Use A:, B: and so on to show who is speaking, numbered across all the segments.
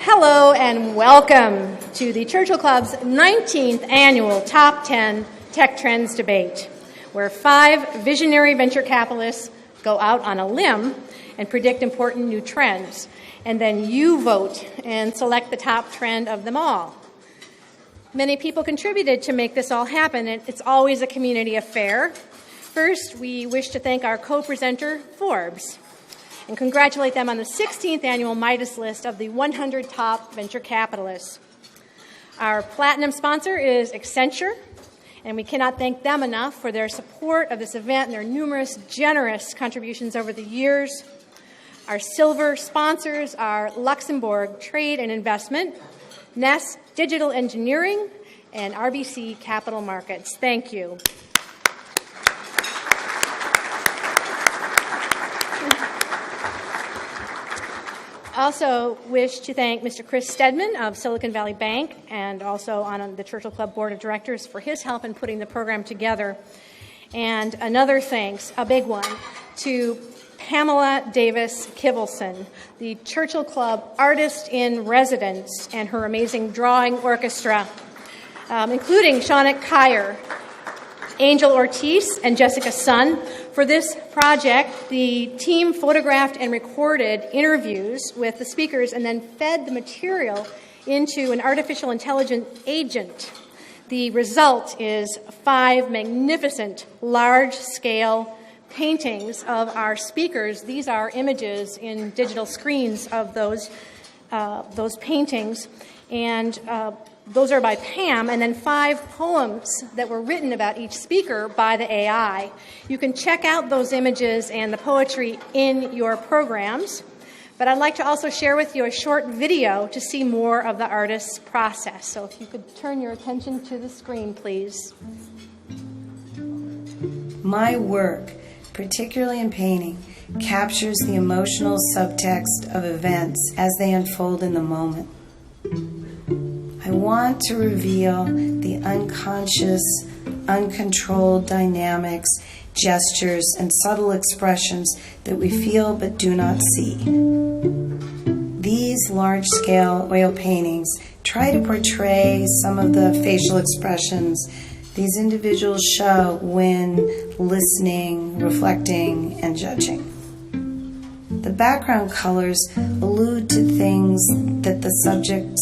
A: Hello and welcome to the Churchill Club's 19th annual Top 10 Tech Trends Debate, where 5 visionary venture capitalists go out on a limb and predict important new trends, and then you vote and select the top trend of them all. Many people contributed to make this all happen, and it's always a community affair. First, we wish to thank our co-presenter, Forbes, and congratulate them on the 16th annual Midas list of the 100 top venture capitalists. Our platinum sponsor is Accenture, and we cannot thank them enough for their support of this event and their numerous generous contributions over the years. Our silver sponsors are Luxembourg Trade and Investment, Ness Digital Engineering, and RBC Capital Markets. Thank you. Also wish to thank Mr. Chris Stedman of Silicon Valley Bank and also on the Churchill Club Board of Directors for his help in putting the program together. And another thanks, a big one, to Pamela Davis Kivelson, the Churchill Club Artist in Residence, and her amazing drawing orchestra, including Shaunak Kyer, Angel Ortiz, and Jessica Sun. For this project, the team photographed and recorded interviews with the speakers and then fed the material into an artificial intelligence agent. The result is 5 magnificent, large-scale paintings of our speakers. These are images in digital screens of those paintings, and those are by Pam, and then 5 poems that were written about each speaker by the AI. You can check out those images and the poetry in your programs, but I'd like to also share with you a short video to see more of the artist's process. So if you could turn your attention to the screen, please.
B: My work, particularly in painting, captures the emotional subtext of events as they unfold in the moment. I want to reveal the unconscious, uncontrolled dynamics, gestures, and subtle expressions that we feel but do not see. These large-scale oil paintings try to portray some of the facial expressions these individuals show when listening, reflecting, and judging. The background colors allude to things that the subjects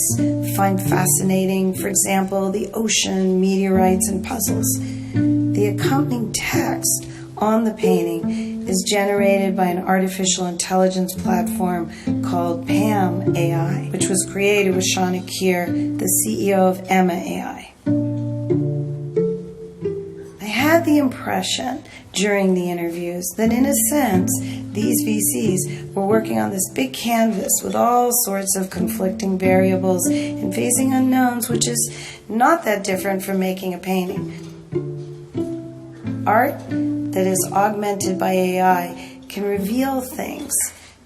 B: find fascinating, for example, the ocean, meteorites, and puzzles. The accompanying text on the painting is generated by an artificial intelligence platform called Pam AI, which was created with Shaunak Kyer, the CEO of Emma AI. I had the impression during the interviews that, in a sense, these VCs were working on this big canvas with all sorts of conflicting variables and facing unknowns, which is not that different from making a painting. Art that is augmented by AI can reveal things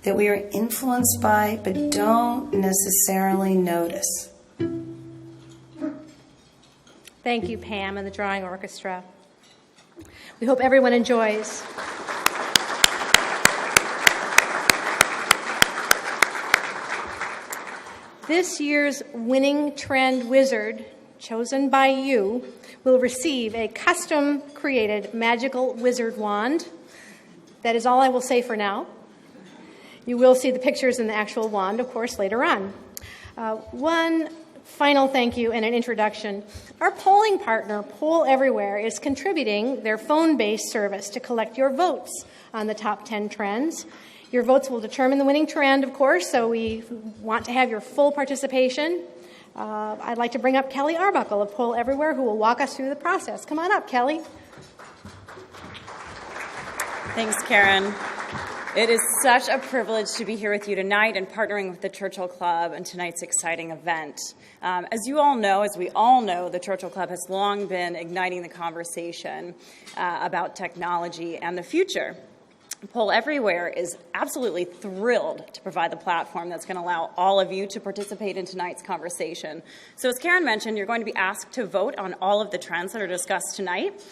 B: that we are influenced by but don't necessarily notice.
A: Thank you, Pam, and the Drawing Orchestra. We hope everyone enjoys. This year's winning trend wizard, chosen by you, will receive a custom-created magical wizard wand. That is all I will say for now. You will see the pictures in the actual wand, of course, later on. One final thank you and an introduction. Our polling partner, Poll Everywhere, is contributing their phone-based service to collect your votes on the top 10 trends. Your votes will determine the winning trend, of course, so we want to have your full participation. I'd like to bring up Kelly Arbuckle of Poll Everywhere, who will walk us through the process. Come on up, Kelly.
C: Thanks, Karen. It is such a privilege to be here with you tonight and partnering with the Churchill Club in tonight's exciting event. As we all know, the Churchill Club has long been igniting the conversation about technology and the future. Poll Everywhere is absolutely thrilled to provide the platform that's going to allow all of you to participate in tonight's conversation. So as Karen mentioned, you're going to be asked to vote on all of the trends that are discussed tonight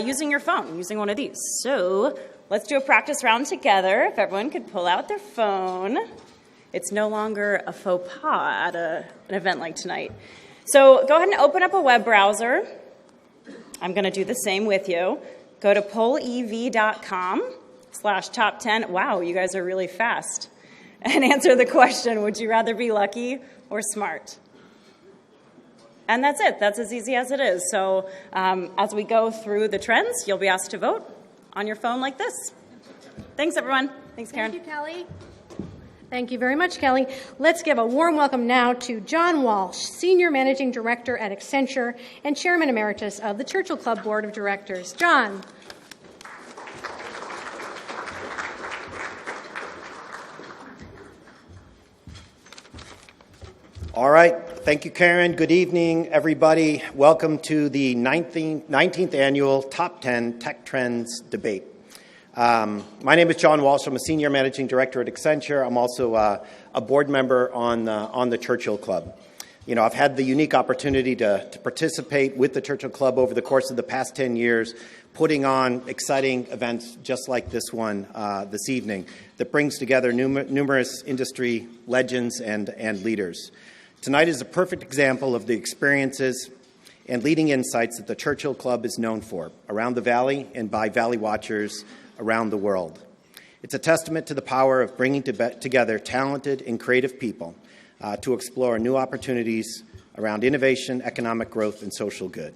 C: using your phone, using one of these. So let's do a practice round together. If everyone could pull out their phone It's no longer a faux pas at an event like tonight. So go ahead and open up a web browser. I'm going to do the same with you. Go to pollev.com/top10. Wow, you guys are really fast. And answer the question, would you rather be lucky or smart? And that's it. That's as easy as it is. So as we go through the trends, you'll be asked to vote on your phone like this. Thanks, everyone. Thanks, Karen.
A: Thank you, Kelly. Thank you very much, Kelly. Let's give a warm welcome now to John Walsh, Senior Managing Director at Accenture and Chairman Emeritus of the Churchill Club Board of Directors. John.
D: All right. Thank you, Karen. Good evening, everybody. Welcome to the 19th Annual Top 10 Tech Trends Debate. My name is John Walsh. I'm a Senior Managing Director at Accenture. I'm also a board member on the Churchill Club. You know, I've had the unique opportunity to participate with the Churchill Club over the course of the past 10 years, putting on exciting events just like this one this evening that brings together numerous industry legends and leaders. Tonight is a perfect example of the experiences and leading insights that the Churchill Club is known for around the Valley and by Valley Watchers around the world. It's a testament to the power of bringing together talented and creative people to explore new opportunities around innovation, economic growth, and social good.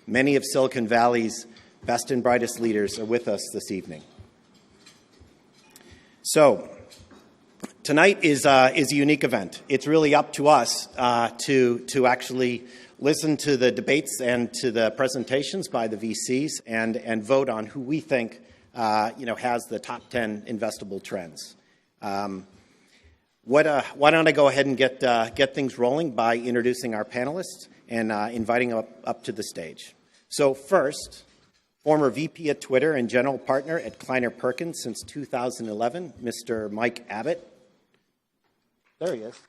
D: Many of Silicon Valley's best and brightest leaders are with us this evening. So, tonight is a unique event. It's really up to us to actually listen to the debates and to the presentations by the VCs and vote on who we think has the top 10 investable trends. Why don't I go ahead and get things rolling by introducing our panelists and inviting them up to the stage. So first, former VP at Twitter and general partner at Kleiner Perkins since 2011, Mr. Mike Abbott. There he is.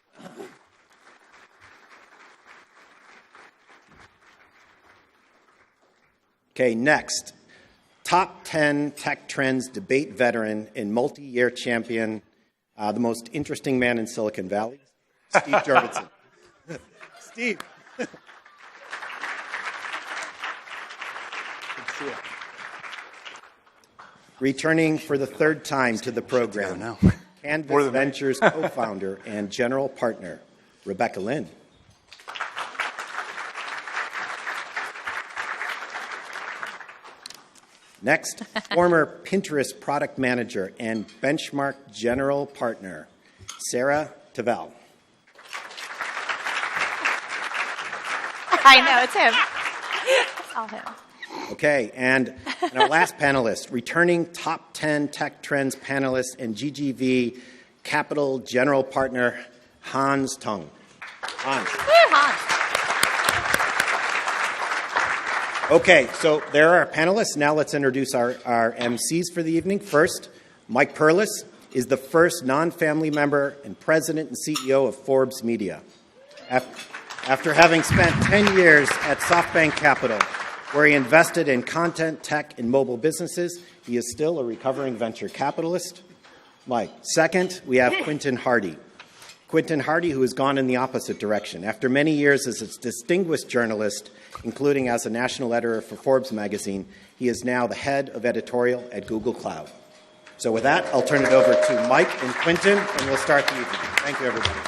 D: Okay, next. Top 10 tech trends debate veteran and multi-year champion, the most interesting man in Silicon Valley, Steve Jurvetson. Steve. Good to see you. Returning for the third time to the program, Canvas Ventures co-founder and general partner, Rebecca Lynn. Next, former Pinterest product manager and Benchmark general partner, Sarah Tavel.
E: I know, it's him. It's all him.
D: Okay, and our last panelist, returning top 10 tech trends panelist and GGV Capital general partner, Tung. Hans.
E: Hans.
D: Okay, so there are our panelists. Now let's introduce our MCs for the evening. First, Mike Perlis is the first non-family member and president and CEO of Forbes Media. After having spent 10 years at SoftBank Capital, where he invested in content, tech, and mobile businesses, he is still a recovering venture capitalist. Mike. Second, we have Quinton Hardy. Quinton Hardy, who has gone in the opposite direction. After many years as a distinguished journalist, including as a national editor for Forbes magazine, he is now the head of editorial at Google Cloud. So with that, I'll turn it over to Mike and Quinton, and we'll start the evening. Thank you, everybody.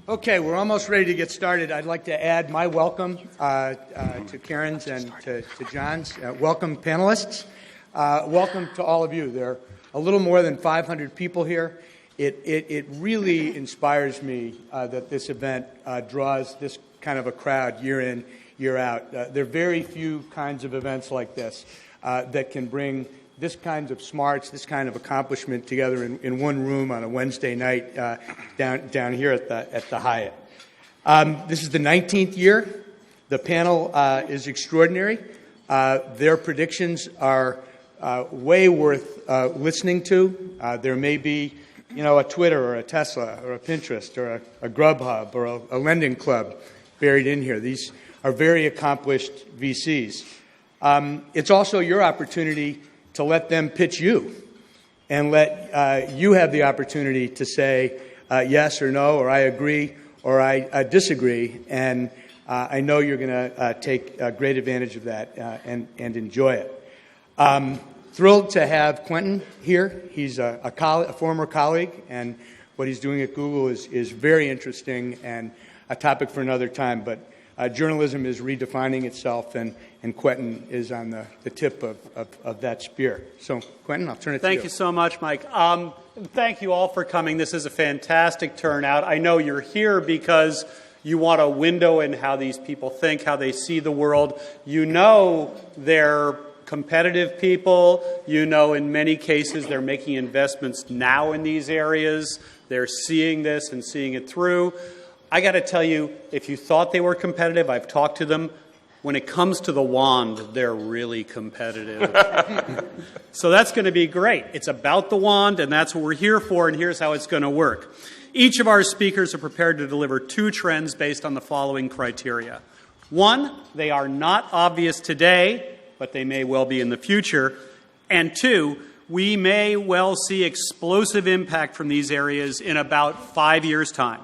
F: Okay, we're almost ready to get started. I'd like to add my welcome to Karen's and to John's. Welcome, panelists. Welcome to all of you. There are a little more than 500 people here. It really inspires me that this event draws this kind of a crowd year in, year out. There are very few kinds of events like this that can bring this kind of smarts, this kind of accomplishment together in one room on a Wednesday night down here at the Hyatt. This is the 19th year. The panel is extraordinary. Their predictions are way worth listening to. There may be, a Twitter or a Tesla or a Pinterest or a Grubhub or a lending club buried in here. These are very accomplished VCs. It's also your opportunity to let them pitch you. and let you have the opportunity to say yes or no, or I agree, or I disagree. And I know you're going to take great advantage of that and enjoy it. Thrilled to have Quentin here. He's a former colleague, and what he's doing at Google is very interesting and a topic for another time. But journalism is redefining itself, and Quentin is on the tip of that spear. So, Quentin, I'll turn it to you.
G: Thank you so much, Mike. Thank you all for coming. This is a fantastic turnout. I know you're here because you want a window in how these people think, how they see the world. You know they're competitive people. You know in many cases they're making investments now in these areas. They're seeing this and seeing it through. I got to tell you, if you thought they were competitive, I've talked to them. When it comes to the wand, they're really competitive. So that's going to be great. It's about the wand, and that's what we're here for, and here's how it's going to work. Each of our speakers are prepared to deliver 2 trends based on the following criteria. 1, they are not obvious today, but they may well be in the future. And 2, we may well see explosive impact from these areas in about 5 years' time.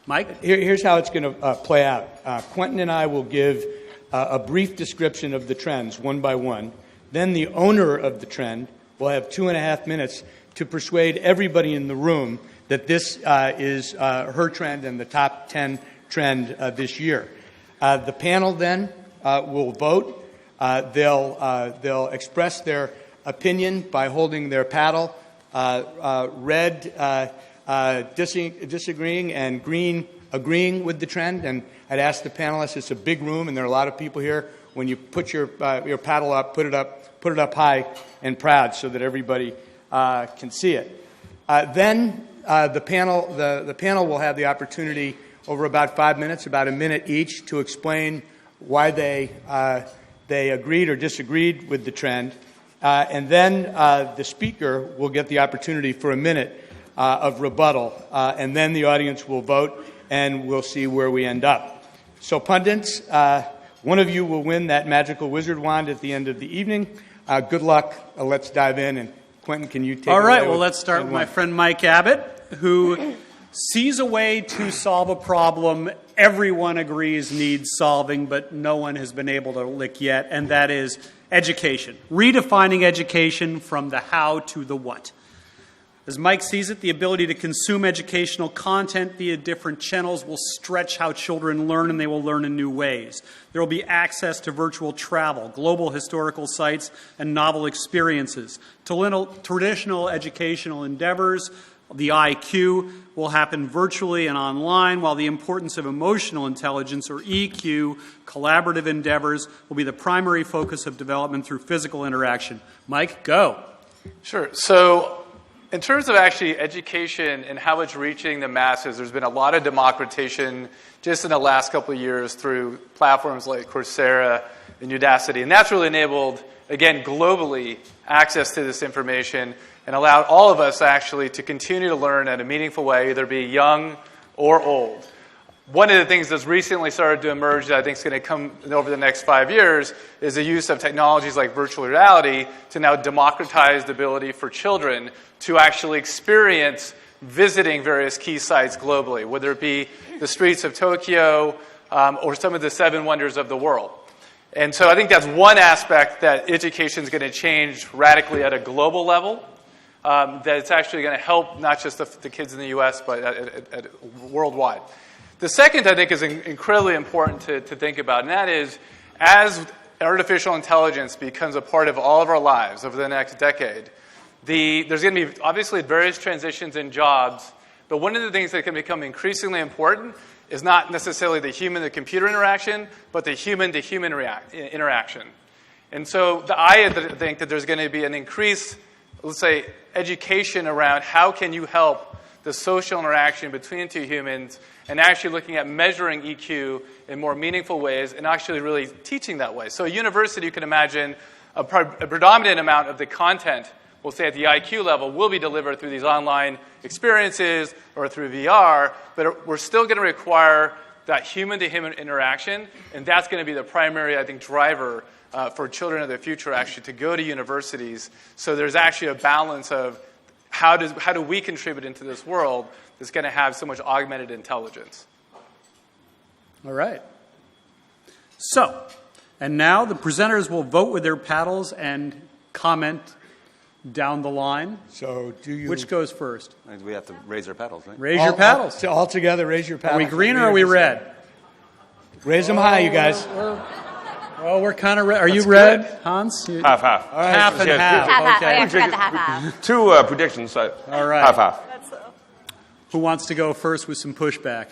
G: Mike?
F: Here's how it's going to play out. Quentin and I will give a brief description of the trends one by one. Then the owner of the trend will have 2.5 minutes to persuade everybody in the room that this is her trend and the top 10 trend this year. The panel then will vote. They'll express their opinion by holding their paddle, red disagreeing and green agreeing with the trend. And I'd ask the panelists, it's a big room and there are a lot of people here. When you put your paddle up, put it up high and proud so that everybody can see it. Then the panel will have the opportunity over about 5 minutes, about a minute each, to explain why they agreed or disagreed with the trend. And then the speaker will get the opportunity for a minute of rebuttal. And then the audience will vote, and we'll see where we end up. So pundits, one of you will win that magical wizard wand at the end of the evening. Good luck. Let's dive in. And Quentin, can you take it away?
G: All right, well, let's start with my friend Mike Abbott, who sees a way to solve a problem everyone agrees needs solving, but no one has been able to lick yet, and that is education. Redefining education from the how to the what. As Mike sees it, the ability to consume educational content via different channels will stretch how children learn, and they will learn in new ways. There will be access to virtual travel, global historical sites, and novel experiences. Traditional educational endeavors, the IQ, will happen virtually and online, while the importance of emotional intelligence, or EQ, collaborative endeavors, will be the primary focus of development through physical interaction. Mike, go.
H: Sure. So, in terms of actually education and how it's reaching the masses, there's been a lot of democratization just in the last couple of years through platforms like Coursera and Udacity. And that's really enabled, again, globally, access to this information and allowed all of us actually to continue to learn in a meaningful way, either be young or old. One of the things that's recently started to emerge that I think is going to come over the next 5 years is the use of technologies like virtual reality to now democratize the ability for children to actually experience visiting various key sites globally, whether it be the streets of Tokyo or some of the 7 wonders of the world. And so I think that's one aspect that education is going to change radically at a global level, that it's actually going to help not just the kids in the U.S., but worldwide. The second, I think, is incredibly important to think about, and that is, as artificial intelligence becomes a part of all of our lives over the next decade, there's going to be, obviously, various transitions in jobs, but one of the things that can become increasingly important is not necessarily the human-to-computer interaction, but the human-to-human interaction. And so I think that there's going to be an increased, let's say, education around how can you help the social interaction between two humans, and actually looking at measuring EQ in more meaningful ways and actually really teaching that way. So a university, you can imagine, a predominant amount of the content, we'll say at the IQ level, will be delivered through these online experiences or through VR, but we're still going to require that human-to-human interaction, and that's going to be the primary, I think, driver for children of the future actually to go to universities. So there's actually a balance of how do we contribute into this world that's going to have so much augmented intelligence.
G: All right. So, and now the presenters will vote with their paddles and comment down the line.
F: So do you...
G: Which goes first?
I: We have to raise our paddles, right?
G: Raise your paddles.
F: All together, raise your paddles.
G: Are we green or are we red?
F: Raise them high, you guys.
G: We're kind of red. Are you red, Hans?
J: Half.
F: All right.
G: Half and half.
E: Half.
G: Okay.
E: I forgot the half.
J: Two predictions.
G: All right.
J: Half.
G: Who wants to go first with some pushback?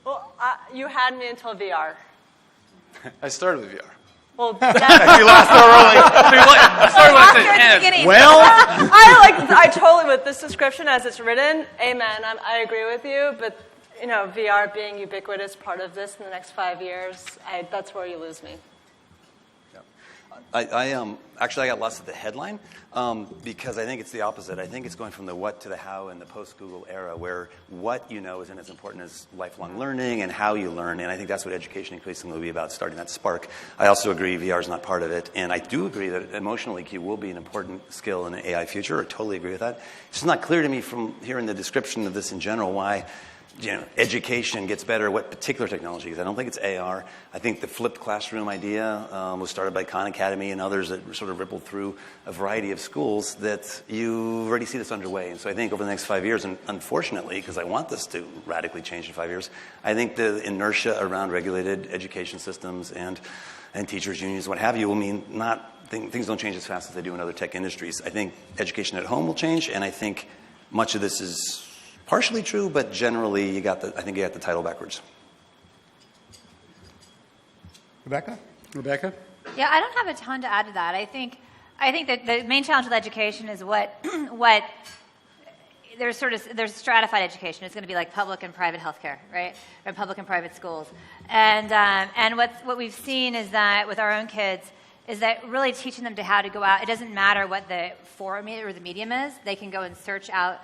K: Well, you had me until VR.
H: I started with VR.
K: Well,
J: You lost so early.
H: I started when I said N.
G: Well,
K: I totally, with this description as it's written, amen. I agree with you, but VR being ubiquitous part of this in the next 5 years, that's where you lose me.
I: Actually, I got lost at the headline because I think it's the opposite. I think it's going from the what to the how in the post-Google era, where what you know isn't as important as lifelong learning and how you learn. And I think that's what education increasingly will be about, starting that spark. I also agree VR is not part of it. And I do agree that emotional EQ will be an important skill in the AI future. I totally agree with that. It's just not clear to me from hearing the description of this in general why education gets better, what particular technologies. I don't think it's AR. I think the flipped classroom idea was started by Khan Academy and others that sort of rippled through a variety of schools that you already see this underway. And so I think over the next 5 years, and unfortunately, because I want this to radically change in 5 years, I think the inertia around regulated education systems and teachers' unions, what have you, will mean things don't change as fast as they do in other tech industries. I think education at home will change, and I think much of this is partially true, but generally, I think you got the title backwards.
F: Rebecca?
E: Yeah, I don't have a ton to add to that. I think that the main challenge with education is what there's stratified education. It's going to be like public and private healthcare, right? Or public and private schools. And what we've seen is that with our own kids is that really teaching them to how to go out. It doesn't matter what the forum or the medium is. They can go and search out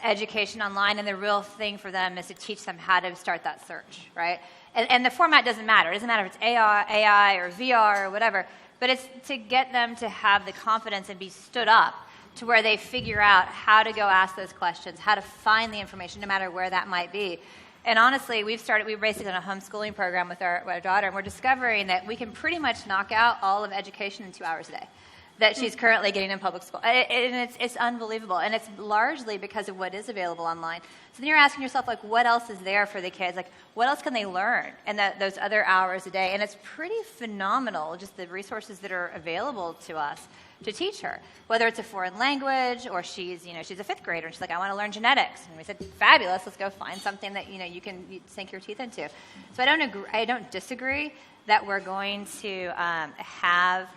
E: education online, and the real thing for them is to teach them how to start that search, right? And the format doesn't matter. It doesn't matter if it's AI or VR or whatever, but it's to get them to have the confidence and be stood up to where they figure out how to go ask those questions, how to find the information, no matter where that might be. And honestly, we've basically done a homeschooling program with our daughter, and we're discovering that we can pretty much knock out all of education in 2 hours a day that she's currently getting in public school. And it's unbelievable. And it's largely because of what is available online. So then you're asking yourself, like, what else is there for the kids? Like, what else can they learn in those other hours a day? And it's pretty phenomenal, just the resources that are available to us to teach her, whether it's a foreign language or she's a fifth grader and she's like, I want to learn genetics. And we said, fabulous, let's go find something that, you can sink your teeth into. So I don't disagree that we're going to have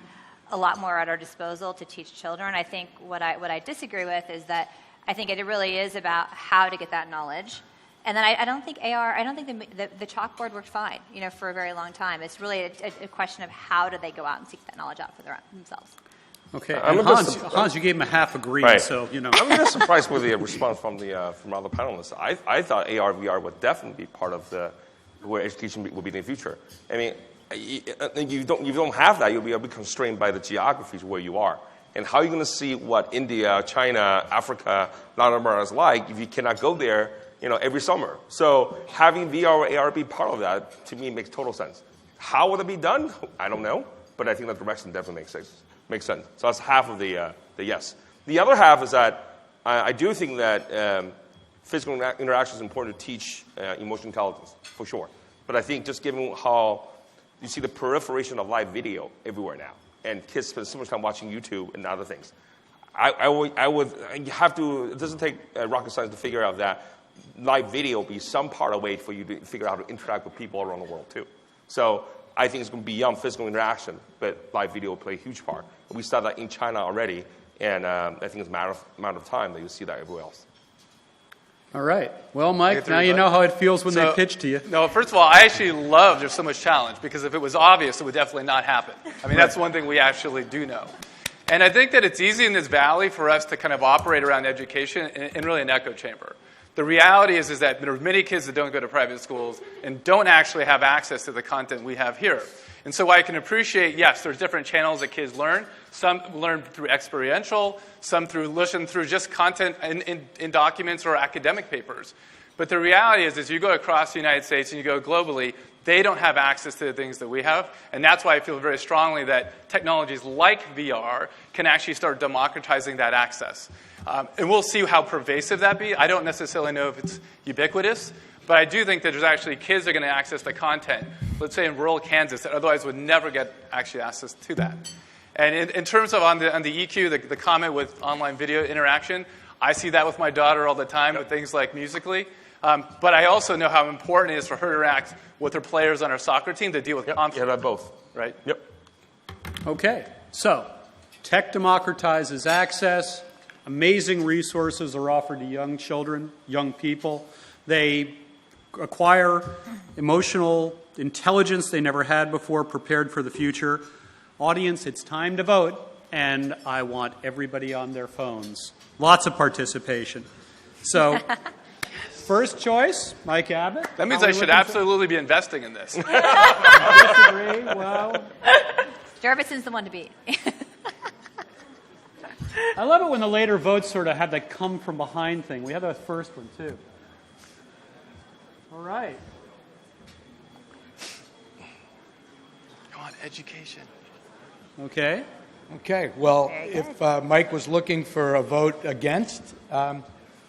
E: a lot more at our disposal to teach children. I think what I disagree with is that I think it really is about how to get that knowledge. And then I don't think the chalkboard worked fine, for a very long time. It's really a question of how do they go out and seek that knowledge out for themselves.
G: Okay, and Hans, you gave him a half a green,
J: right.
G: So
J: I'm just surprised with the response from other panelists. I thought AR, VR would definitely be part of where education will be in the future. I mean, you don't have that. You'll be constrained by the geographies where you are. And how are you going to see what India, China, Africa, Latin America is like if you cannot go there, every summer? So having VR or AR be part of that, to me, makes total sense. How will it be done? I don't know, but I think that direction definitely makes sense. So that's half of the yes. The other half is that I do think that physical interaction is important to teach emotional intelligence, for sure. But I think just given how you see the proliferation of live video everywhere now, and kids spend so much time watching YouTube and other things, you have to, it doesn't take rocket science to figure out that live video will be some part of a way for you to figure out how to interact with people around the world too. So I think it's going to be beyond physical interaction, but live video will play a huge part. We saw that in China already, and I think it's a matter of time that you'll see that everywhere else.
G: All right. Well, Mike, now you know how it feels when they pitch to you.
H: No, first of all, I actually love there's so much challenge, because if it was obvious, it would definitely not happen. I mean, that's one thing we actually do know. And I think that it's easy in this valley for us to kind of operate around education in really an echo chamber. The reality is that there are many kids that don't go to private schools and don't actually have access to the content we have here. And so I can appreciate, yes, there's different channels that kids learn. Some learn through experiential, some listen through just content in documents or academic papers. But the reality is you go across the United States and you go globally, they don't have access to the things that we have. And that's why I feel very strongly that technologies like VR can actually start democratizing that access. And we'll see how pervasive that be. I don't necessarily know if it's ubiquitous, but I do think that there's actually kids that are going to access the content, let's say in rural Kansas, that otherwise would never get actually access to that. And in terms of on the EQ, the comment with online video interaction, I see that with my daughter all the time with things like Musical.ly. But I also know how important it is for her to interact with her players on her soccer team to deal with conflict.
J: Yeah, both.
H: Right?
J: Yep.
G: Okay, so tech democratizes access. Amazing resources are offered to young children, young people. They acquire emotional intelligence they never had before, prepared for the future. Audience, it's time to vote, and I want everybody on their phones. Lots of participation. So, first choice, Mike Abbott.
H: That means I should absolutely be investing in this.
G: Disagree? Well,
E: Jurvetson's the one to beat.
G: I love it when the later votes sort of have that come from behind thing. We have that first one, too. All right.
H: Come on, education.
G: Okay.
F: Okay, well, if Mike was looking for a vote against,
G: a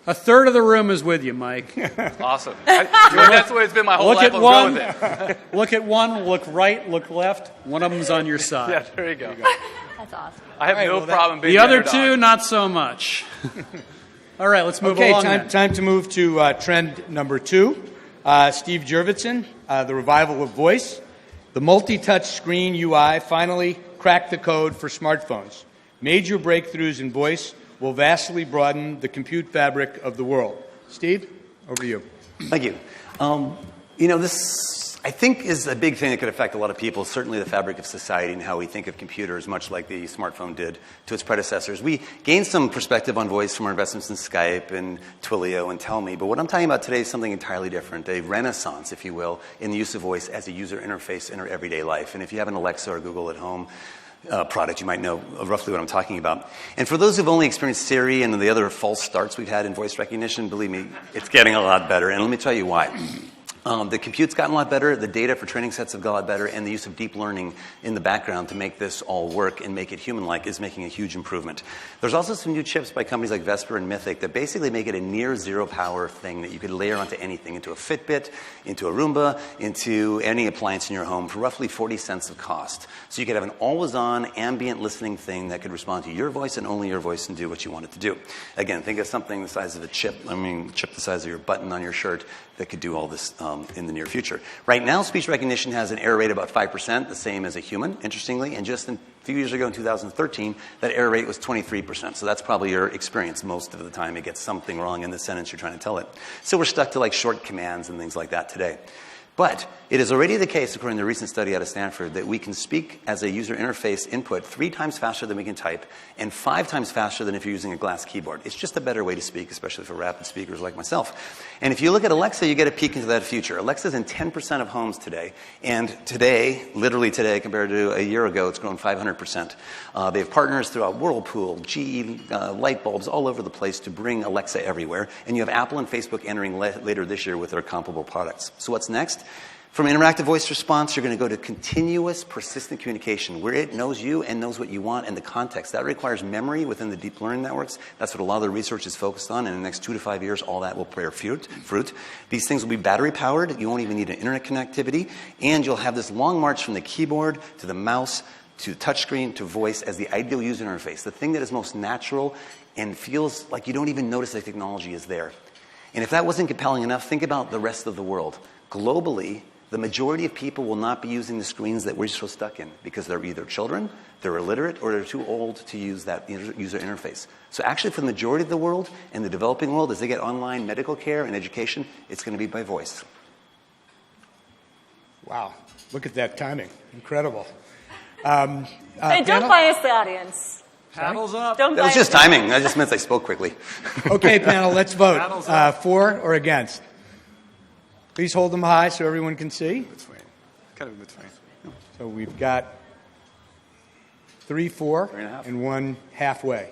G: third of the room is with you, Mike.
H: Awesome. That's the way it's been my whole life.
G: Look at one. Look at one. Look right. Look left. One of them's on your side.
H: Yeah, there you go.
E: That's awesome.
H: I have no problem being
G: the other
H: underdog.
G: two, not so much. All right, let's move along.
F: Time to move to trend number 2. Steve Jurvetson, the revival of voice. The multi-touch screen UI finally cracked the code for smartphones. Major breakthroughs in voice will vastly broaden the compute fabric of the world. Steve, over to you.
I: Thank you. This, I think, is a big thing that could affect a lot of people, certainly the fabric of society and how we think of computers, much like the smartphone did to its predecessors. We gained some perspective on voice from our investments in Skype and Twilio and Tell Me, but what I'm talking about today is something entirely different, a renaissance, if you will, in the use of voice as a user interface in our everyday life. And if you have an Alexa or Google at home product, you might know roughly what I'm talking about. And for those who've only experienced Siri and the other false starts we've had in voice recognition, believe me, it's getting a lot better. And let me tell you why. The compute's gotten a lot better, the data for training sets have gotten a lot better, and the use of deep learning in the background to make this all work and make it human-like is making a huge improvement. There's also some new chips by companies like Vesper and Mythic that basically make it a near zero power thing that you could layer onto anything, into a Fitbit, into a Roomba, into any appliance in your home for roughly 40 cents of cost. So you could have an always-on ambient listening thing that could respond to your voice and only your voice and do what you want it to do. Again, think of something the size of a chip, chip the size of your button on your shirt that could do all this in the near future. Right now, speech recognition has an error rate of about 5%, the same as a human, interestingly, and just a few years ago in 2013, that error rate was 23%. So that's probably your experience. Most of the time it gets something wrong in the sentence you're trying to tell it. So we're stuck to like short commands and things like that today. But it is already the case, according to a recent study out of Stanford, that we can speak as a user interface input 3 times faster than we can type and 5 times faster than if you're using a glass keyboard. It's just a better way to speak, especially for rapid speakers like myself. And if you look at Alexa, you get a peek into that future. Alexa's in 10% of homes today. And today, literally today, compared to a year ago, it's grown 500%. They have partners throughout Whirlpool, GE, light bulbs all over the place to bring Alexa everywhere. And you have Apple and Facebook entering later this year with their comparable products. So what's next? From interactive voice response, you're going to go to continuous, persistent communication, where it knows you and knows what you want and the context. That requires memory within the deep learning networks. That's what a lot of the research is focused on. And in the next 2 to 5 years, all that will bear fruit. These things will be battery-powered. You won't even need an internet connectivity. And you'll have this long march from the keyboard to the mouse to touchscreen to voice as the ideal user interface, the thing that is most natural and feels like you don't even notice the technology is there. And if that wasn't compelling enough, think about the rest of the world. Globally, the majority of people will not be using the screens that we're so stuck in because they're either children, they're illiterate, or they're too old to use that user interface. So actually for the majority of the world and the developing world, as they get online medical care and education, it's going to be by voice.
F: Wow. Look at that timing. Incredible.
K: Hey, don't bias the audience.
G: Paddles up.
K: Don't
I: That was just timing. That just meant I spoke quickly.
F: Okay, panel, let's vote. For or against? Please hold them high so everyone can see.
H: Between. Kind of in between.
F: So we've got 3 for,
I: 3.5.
F: and 1 halfway.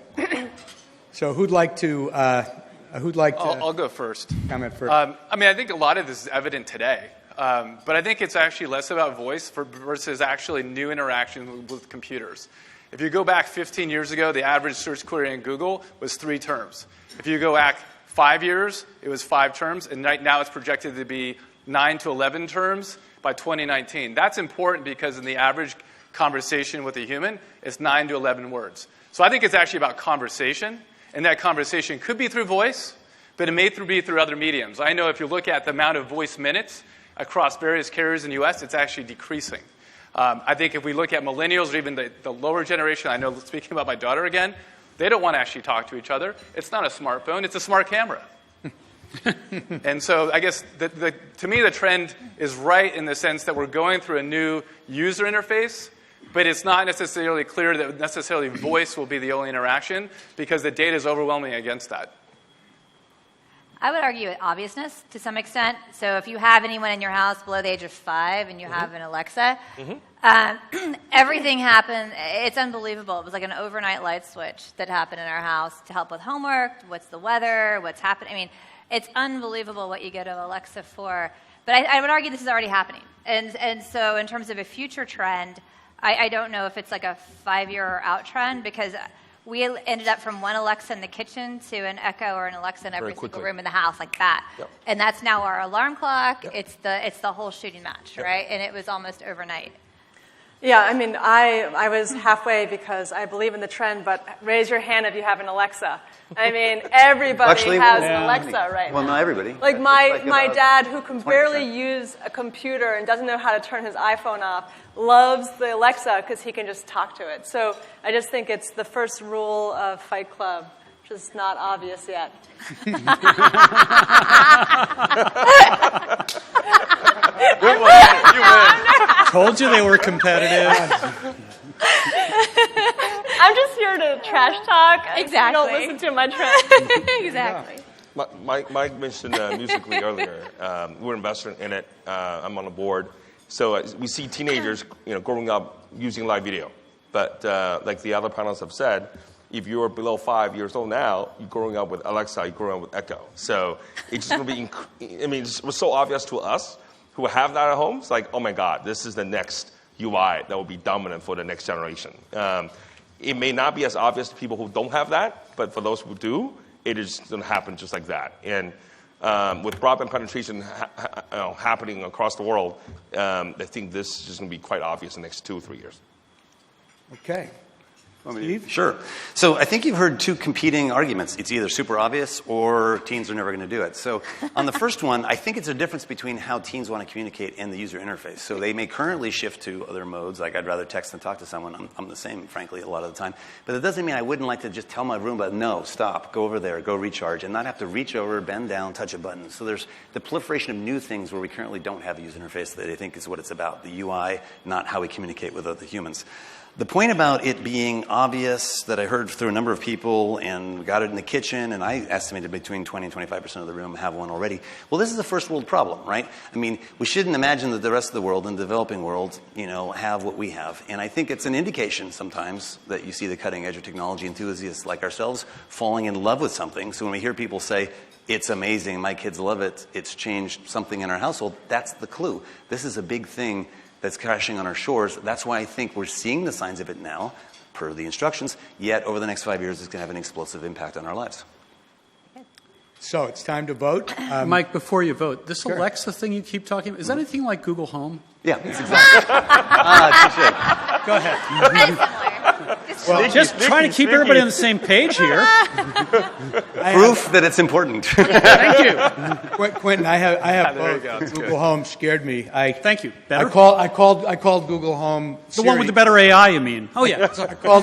F: So who'd like to
H: I'll go first.
F: comment first?
H: I think a lot of this is evident today. But I think it's actually less about voice versus actually new interaction with computers. If you go back 15 years ago, the average search query in Google was 3 terms. If you go back 5 years, it was 5 terms, and right now it's projected to be 9 to 11 terms by 2019. That's important because in the average conversation with a human, it's 9 to 11 words. So I think it's actually about conversation, and that conversation could be through voice, but it may be through other mediums. I know if you look at the amount of voice minutes across various carriers in the U.S., it's actually decreasing. I think if we look at millennials or even the lower generation, I know speaking about my daughter again, they don't want to actually talk to each other. It's not a smartphone, it's a smart camera. And so I guess to me the trend is right in the sense that we're going through a new user interface, but it's not necessarily clear that necessarily voice will be the only interaction because the data is overwhelming against that.
E: I would argue obviousness to some extent. So if you have anyone in your house below the age of 5 and you have an Alexa, everything happened. It's unbelievable. It was like an overnight light switch that happened in our house to help with homework, what's the weather, what's happening. I mean, it's unbelievable what you get to Alexa for. But I would argue this is already happening. And so in terms of a future trend, I don't know if it's like a 5-year out trend because we ended up from one Alexa in the kitchen to an Echo or an Alexa in every single room in the house, like that. Yep. And that's now our alarm clock. Yep. It's the whole shooting match, right? And it was almost overnight.
K: Yeah, I mean, I was halfway because I believe in the trend, but raise your hand if you have an Alexa. I mean, everybody has an Alexa right now.
I: Well, not everybody.
K: Like my dad, who can barely use a computer and doesn't know how to turn his iPhone off, loves the Alexa because he can just talk to it. So I just think it's the first rule of Fight Club, which is not obvious yet.
H: Good one. You win.
G: Told you they were competitive.
K: I'm just here to trash talk.
E: Exactly.
K: Don't listen to my trend.
E: Exactly.
J: Mike mentioned Musically earlier. We're invested in it. I'm on the board. So we see teenagers, growing up using live video. But like the other panelists have said, if you're below 5 years old now, you're growing up with Alexa, you're growing up with Echo. So it's just going to be, it was so obvious to us who have that at home. It's like, oh my God, this is the next UI that will be dominant for the next generation. It may not be as obvious to people who don't have that, but for those who do, it is going to happen just like that. And with broadband penetration happening across the world, I think this is just going to be quite obvious in the next 2 or 3 years.
F: Okay. Steve?
I: Sure. So I think you've heard 2 competing arguments. It's either super obvious or teens are never going to do it. So on the first one, I think it's a difference between how teens want to communicate and the user interface. So they may currently shift to other modes, like I'd rather text than talk to someone. I'm the same, frankly, a lot of the time. But it doesn't mean I wouldn't like to just tell my Roomba, no, stop, go over there, go recharge, and not have to reach over, bend down, touch a button. So there's the proliferation of new things where we currently don't have a user interface that I think is what it's about, the UI, not how we communicate with other humans. The point about it being obvious that I heard through a number of people and got it in the kitchen, and I estimated between 20 and 25% of the room have one already. Well, this is a first world problem, right? I mean, we shouldn't imagine that the rest of the world and the developing world, have what we have. And I think it's an indication sometimes that you see the cutting edge of technology enthusiasts like ourselves falling in love with something. So when we hear people say, it's amazing, my kids love it, it's changed something in our household, that's the clue. This is a big thing that's crashing on our shores. That's why I think we're seeing the signs of it now, per the instructions, yet over the next 5 years it's going to have an explosive impact on our lives.
F: So it's time to vote.
G: Mike, before you vote, this
F: Sure.
G: Alexa thing you keep talking about, is that anything like Google Home?
I: Yeah, that's exactly.
F: Go ahead.
G: Well, just trying to keep everybody on the same page here.
I: Proof that it's important.
G: Thank you.
F: Quentin, I have
H: There you
F: both.
H: go. That's
F: Google
H: good.
F: Home scared me.
G: Thank you. Better?
F: I called Google Home
G: The
F: Siri.
G: one with the better AI, you mean? Oh, yeah.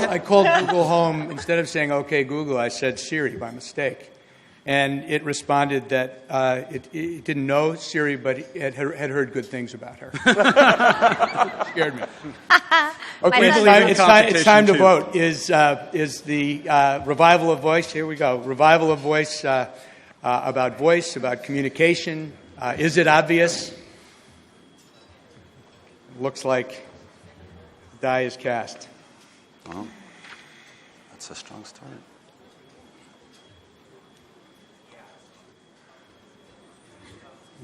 F: I called Google Home. Instead of saying, okay, Google, I said Siri by mistake. And it responded that it didn't know Siri, but it had heard good things about her. Scared me. Okay, it's time to vote. Is the revival of voice, here we go, revival of voice, about communication. Is it obvious? Looks like the die is cast.
I: Well, that's a strong start.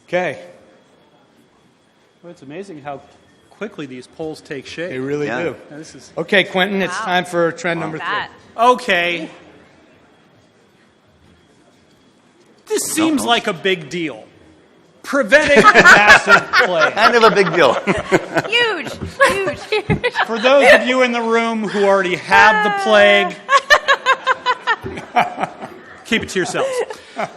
F: Okay.
G: Well, it's amazing how quickly these polls take shape.
F: They really do.
G: Yeah, this is...
F: Okay, Quentin, it's time for trend number 3.
G: Okay. This seems like a big deal. Preventing massive plague.
I: Kind of a big deal.
E: Huge.
G: For those of you in the room who already have the plague, keep it to yourselves.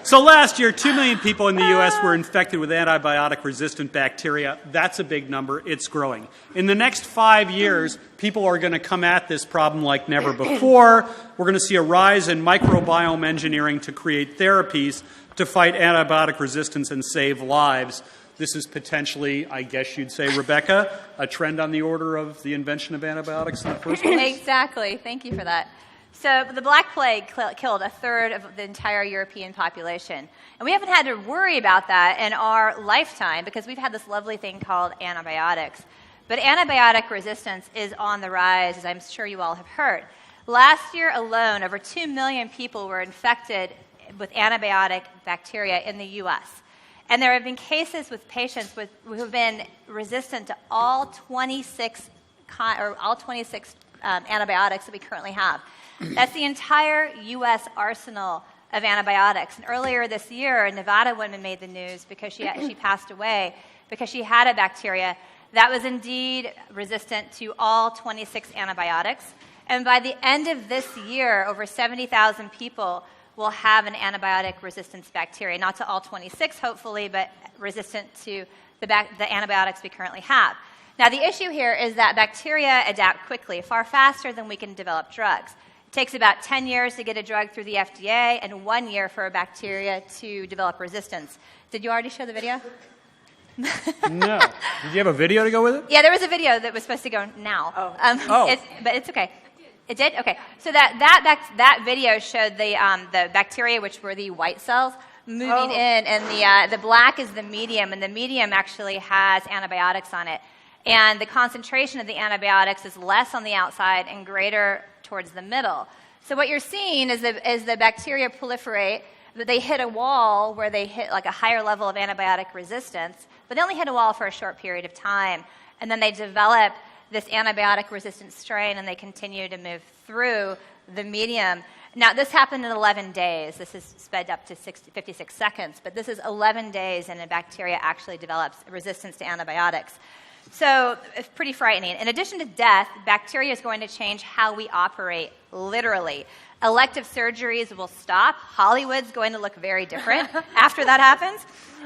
G: So last year, 2 million people in the U.S. were infected with antibiotic-resistant bacteria. That's a big number. It's growing. In the next 5 years, people are going to come at this problem like never before. We're going to see a rise in microbiome engineering to create therapies to fight antibiotic resistance and save lives. This is potentially, I guess you'd say, Rebecca, a trend on the order of the invention of antibiotics in the first place?
E: Exactly. Thank you for that. So the Black Plague killed a third of the entire European population. And we haven't had to worry about that in our lifetime because we've had this lovely thing called antibiotics. But antibiotic resistance is on the rise, as I'm sure you all have heard. Last year alone, over 2 million people were infected with antibiotic bacteria in the U.S. And there have been cases with patients who have been resistant to all 26 antibiotics that we currently have. That's the entire U.S. arsenal of antibiotics. And earlier this year, a Nevada woman made the news because she passed away because she had a bacteria that was indeed resistant to all 26 antibiotics. And by the end of this year, over 70,000 people will have an antibiotic resistance bacteria, not to all 26, hopefully, but resistant to the antibiotics we currently have. Now, the issue here is that bacteria adapt quickly, far faster than we can develop drugs. It takes about 10 years to get a drug through the FDA and 1 year for a bacteria to develop resistance. Did you already show the video?
G: No. Did you have a video to go with it?
E: Yeah, there was a video that was supposed to go now. But it's okay. It did? Okay. So that video showed the bacteria, which were the white cells, moving in, and the black is the medium, and the medium actually has antibiotics on it. And the concentration of the antibiotics is less on the outside and greater towards the middle. So what you're seeing is the bacteria proliferate, that they hit a wall where they hit like a higher level of antibiotic resistance, but they only hit a wall for a short period of time. And then they develop this antibiotic-resistant strain, and they continue to move through the medium. Now, this happened in 11 days. This is sped up to 56 seconds, but this is 11 days, and a bacteria actually develops resistance to antibiotics. So it's pretty frightening. In addition to death, bacteria is going to change how we operate, literally. Elective surgeries will stop. Hollywood's going to look very different after that happens.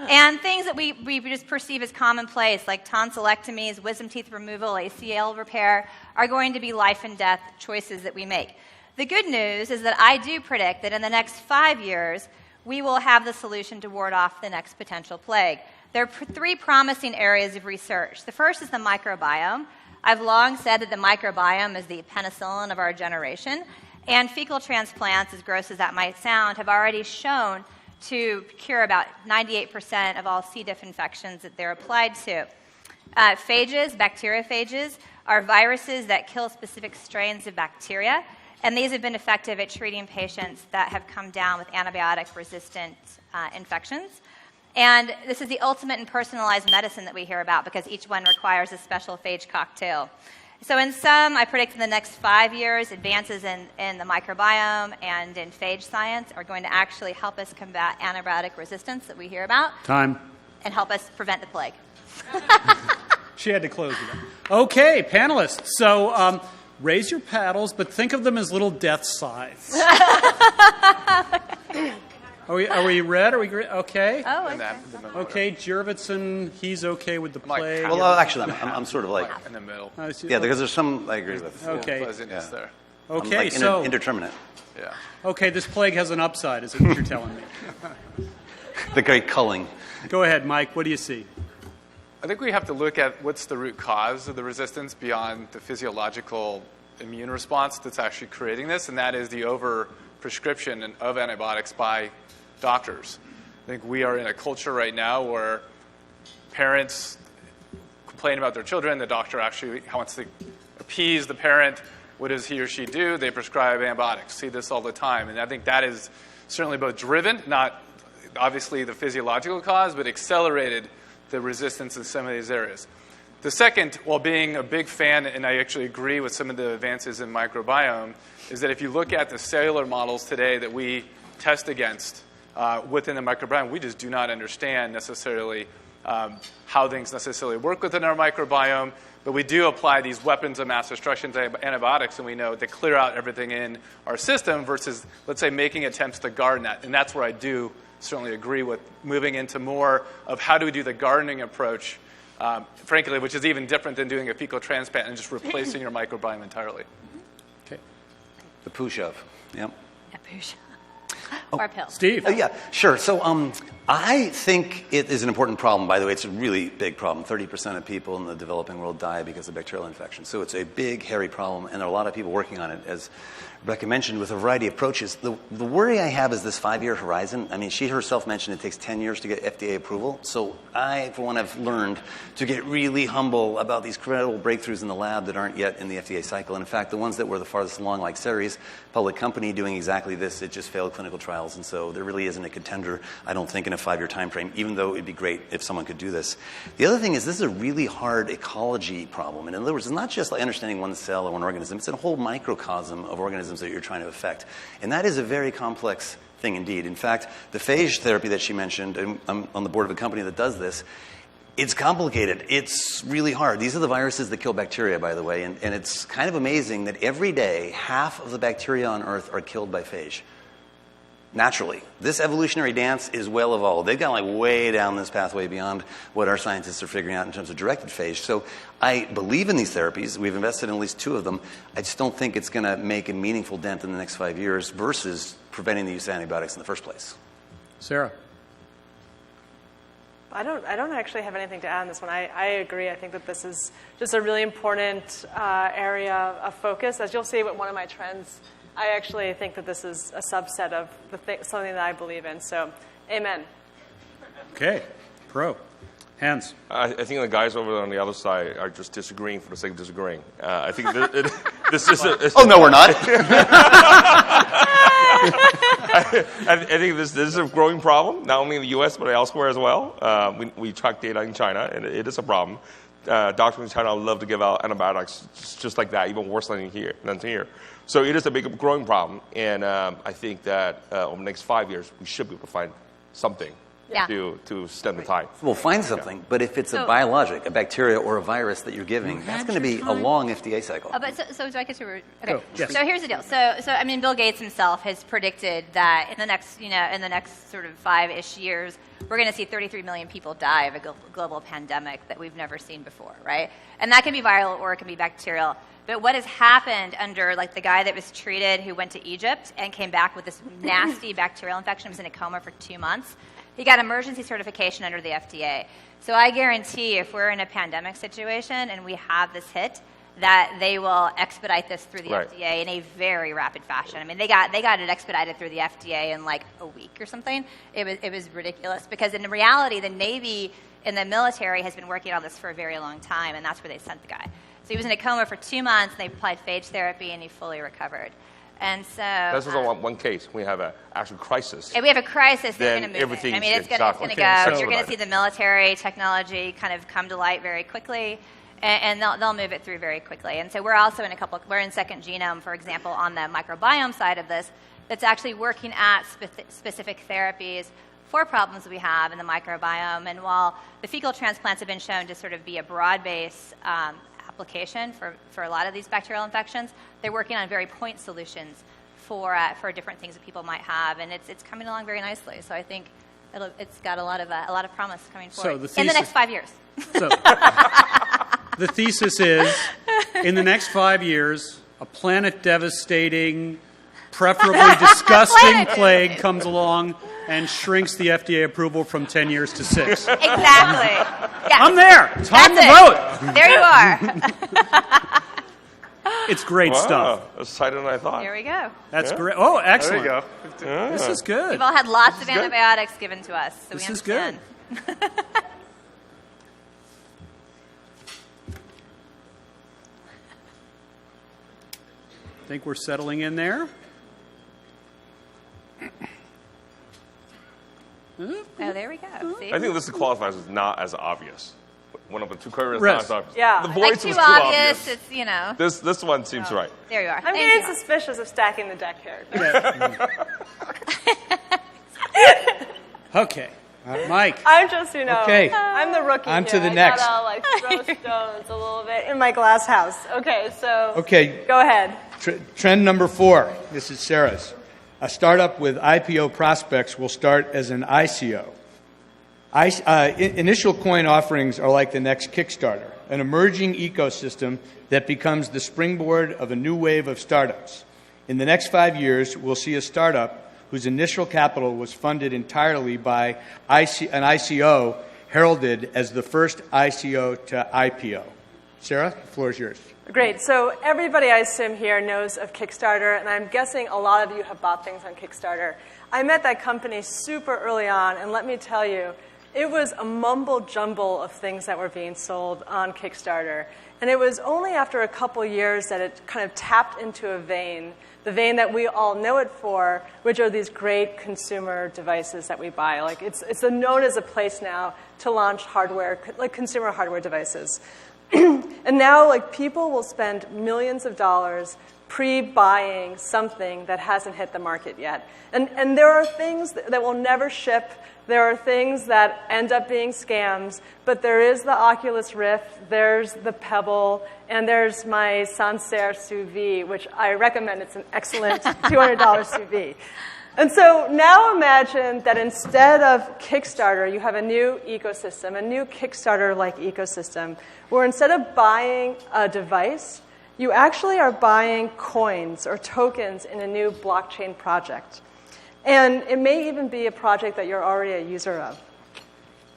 E: And things that we just perceive as commonplace, like tonsillectomies, wisdom teeth removal, ACL repair, are going to be life and death choices that we make. The good news is that I do predict that in the next 5 years, we will have the solution to ward off the next potential plague. There are 3 promising areas of research. The first is the microbiome. I've long said that the microbiome is the penicillin of our generation. And fecal transplants, as gross as that might sound, have already shown to cure about 98% of all C. diff infections that they're applied to. Phages, bacteriophages, are viruses that kill specific strains of bacteria, and these have been effective at treating patients that have come down with antibiotic-resistant infections. And this is the ultimate and personalized medicine that we hear about because each one requires a special phage cocktail. So in sum, I predict in the next 5 years, advances in the microbiome and in phage science are going to actually help us combat antibiotic resistance that we hear about.
G: Time.
E: And help us prevent the plague.
G: She had to close it up. Okay, panelists. So raise your paddles, but think of them as little death scythes. Are we red? Are we green? Okay.
E: Oh, okay.
G: Okay, Jurvetson, he's okay with the plague.
I: Well, actually, I'm sort of like
H: in the middle.
I: Yeah, because there's some I agree with.
G: Okay.
H: Fuzziness there.
G: Okay,
I: I'm like
G: so
I: indeterminate.
H: Yeah.
G: Okay, this plague has an upside, is what you're telling me.
I: The great culling.
G: Go ahead, Mike. What do you see?
H: I think we have to look at what's the root cause of the resistance beyond the physiological immune response that's actually creating this, and that is the over-prescription of antibiotics by doctors. I think we are in a culture right now where parents complain about their children. The doctor actually wants to appease the parent. What does he or she do? They prescribe antibiotics. See this all the time. And I think that is certainly both driven, not obviously the physiological cause, but accelerated the resistance in some of these areas. The second, while being a big fan, and I actually agree with some of the advances in microbiome, is that if you look at the cellular models today that we test against within the microbiome, we just do not understand necessarily how things necessarily work within our microbiome, but we do apply these weapons of mass destruction to antibiotics, and we know they clear out everything in our system versus, let's say, making attempts to garden that. And that's where I do certainly agree with moving into more of how do we do the gardening approach, frankly, which is even different than doing a fecal transplant and just replacing your microbiome entirely.
F: Okay.
I: The poo shove. Yep.
E: A push. Or a pill.
F: Steve.
I: Yeah, sure. So I think it is an important problem. By the way, it's a really big problem. 30% of people in the developing world die because of bacterial infection. So it's a big, hairy problem, and there are a lot of people working on it, as Rebecca mentioned, with a variety of approaches. The worry I have is this 5-year horizon. I mean, she herself mentioned it takes 10 years to get FDA approval. So I, for one, have learned to get really humble about these credible breakthroughs in the lab that aren't yet in the FDA cycle. And in fact, the ones that were the farthest along, like Ceres, public company doing exactly this, it just failed clinical trials. And so there really isn't a contender, I don't think, in a 5-year time frame, even though it'd be great if someone could do this. The other thing is this is a really hard ecology problem. And in other words, it's not just like understanding one cell or one organism. It's a whole microcosm of organisms that you're trying to affect. And that is a very complex thing indeed. In fact, the phage therapy that she mentioned, and I'm on the board of a company that does this, it's complicated. It's really hard. These are the viruses that kill bacteria, by the way, and it's kind of amazing that every day, half of the bacteria on Earth are killed by phage. Naturally. This evolutionary dance is well evolved. They've gone like way down this pathway beyond what our scientists are figuring out in terms of directed phage. So I believe in these therapies. We've invested in at least 2 of them. I just don't think it's going to make a meaningful dent in the next 5 years versus preventing the use of antibiotics in the first place.
F: Sarah.
K: I don't actually have anything to add on this one. I agree. I think that this is just a really important area of focus. As you'll see with one of my trends, I actually think that this is a subset of something that I believe in. So, amen.
F: Okay. Pro. Hands.
J: I think the guys over on the other side are just disagreeing for the sake of disagreeing. I think this is a...
I: Oh, no, we're not.
J: I think this is a growing problem, not only in the U.S., but elsewhere as well. We track data in China, and it is a problem. Doctors in China love to give out antibiotics just like that, even worse than here. So it is a big growing problem, and I think that over the next 5 years, we should be able to find something to stem the tide.
I: We'll find something, but if it's a biologic, a bacteria or a virus that you're giving, that's going to be a long FDA cycle.
E: So do I get to? Okay.
F: Oh, yes.
E: So here's the deal. So I mean, Bill Gates himself has predicted that in the next sort of 5-ish years, we're going to see 33 million people die of a global pandemic that we've never seen before, right? And that can be viral or it can be bacterial. But what has happened under, like, the guy that was treated who went to Egypt and came back with this nasty bacterial infection, was in a coma for 2 months, he got emergency certification under the FDA. So I guarantee if we're in a pandemic situation and we have this hit, that they will expedite this through the FDA in a very rapid fashion. I mean, they got it expedited through the FDA in like a week or something. It was ridiculous because in reality, the Navy and the military has been working on this for a very long time, and that's where they sent the guy. So he was in a coma for 2 months, and they applied phage therapy, and he fully recovered. And so
J: that's just one case. We have an actual crisis.
E: If we have a crisis, they're going to move it. I mean, it's going to go. So you're going to see the military technology kind of come to light very quickly, and they'll move it through very quickly. And so we're also in we're in Second Genome, for example, on the microbiome side of this, that's actually working at specific therapies for problems we have in the microbiome. And while the fecal transplants have been shown to sort of be a broad-based application for a lot of these bacterial infections, they're working on very point solutions for different things that people might have, and it's coming along very nicely. So I think it's got a lot of promise coming forward in the next 5 years.
F: So the thesis is, in the next 5 years, a planet-devastating
G: preferably disgusting plague comes along and shrinks the FDA approval from 10 years to 6.
E: Exactly. Yes.
G: I'm there. Time to vote.
E: There you are.
G: It's great stuff.
J: That's tighter than I thought.
E: Here we go.
G: That's great. Oh, excellent.
H: There you go.
G: This is good.
E: We've all had lots of antibiotics given to us, so
G: This
E: we
G: is good.
E: understand.
G: I think we're settling in there.
E: Oh, there we go. See?
J: I think this qualifies as not as obvious. One of the two curves
G: Risk.
J: not as obvious.
K: Yeah.
J: The
E: Like
J: voice
E: too
J: was too
E: obvious.
J: obvious.
E: It's, you know.
J: This one seems right.
E: There you are.
K: I'm
E: Thank
K: getting
E: you.
K: suspicious of stacking the deck here.
G: Okay. Mike.
K: I'm just, you know,
F: Okay.
K: I'm the rookie
F: On
K: here.
F: to the
K: I
F: next.
K: gotta, like, throw stones a little bit in my glass house. Okay, so
F: Okay.
K: go ahead.
F: Trend number 4. This is Sarah's. A startup with IPO prospects will start as an ICO. Initial coin offerings are like the next Kickstarter, an emerging ecosystem that becomes the springboard of a new wave of startups. In the next 5 years, we'll see a startup whose initial capital was funded entirely by an ICO heralded as the first ICO to IPO. Sarah, the floor is yours.
K: Great. So everybody, I assume, here knows of Kickstarter, and I'm guessing a lot of you have bought things on Kickstarter. I met that company super early on, and let me tell you, it was a mumble jumble of things that were being sold on Kickstarter. And it was only after a couple years that it kind of tapped into a vein, the vein that we all know it for, which are these great consumer devices that we buy. Like it's known as a place now to launch hardware, like consumer hardware devices. And now, like, people will spend millions of dollars pre-buying something that hasn't hit the market yet. And there are things that will never ship. There are things that end up being scams, but there is the Oculus Rift, there's the Pebble, and there's my Sancerre sous vide, which I recommend. It's an excellent $200 sous vide. And so now imagine that instead of Kickstarter, you have a new ecosystem, a new Kickstarter-like ecosystem, where instead of buying a device, you actually are buying coins or tokens in a new blockchain project. And it may even be a project that you're already a user of.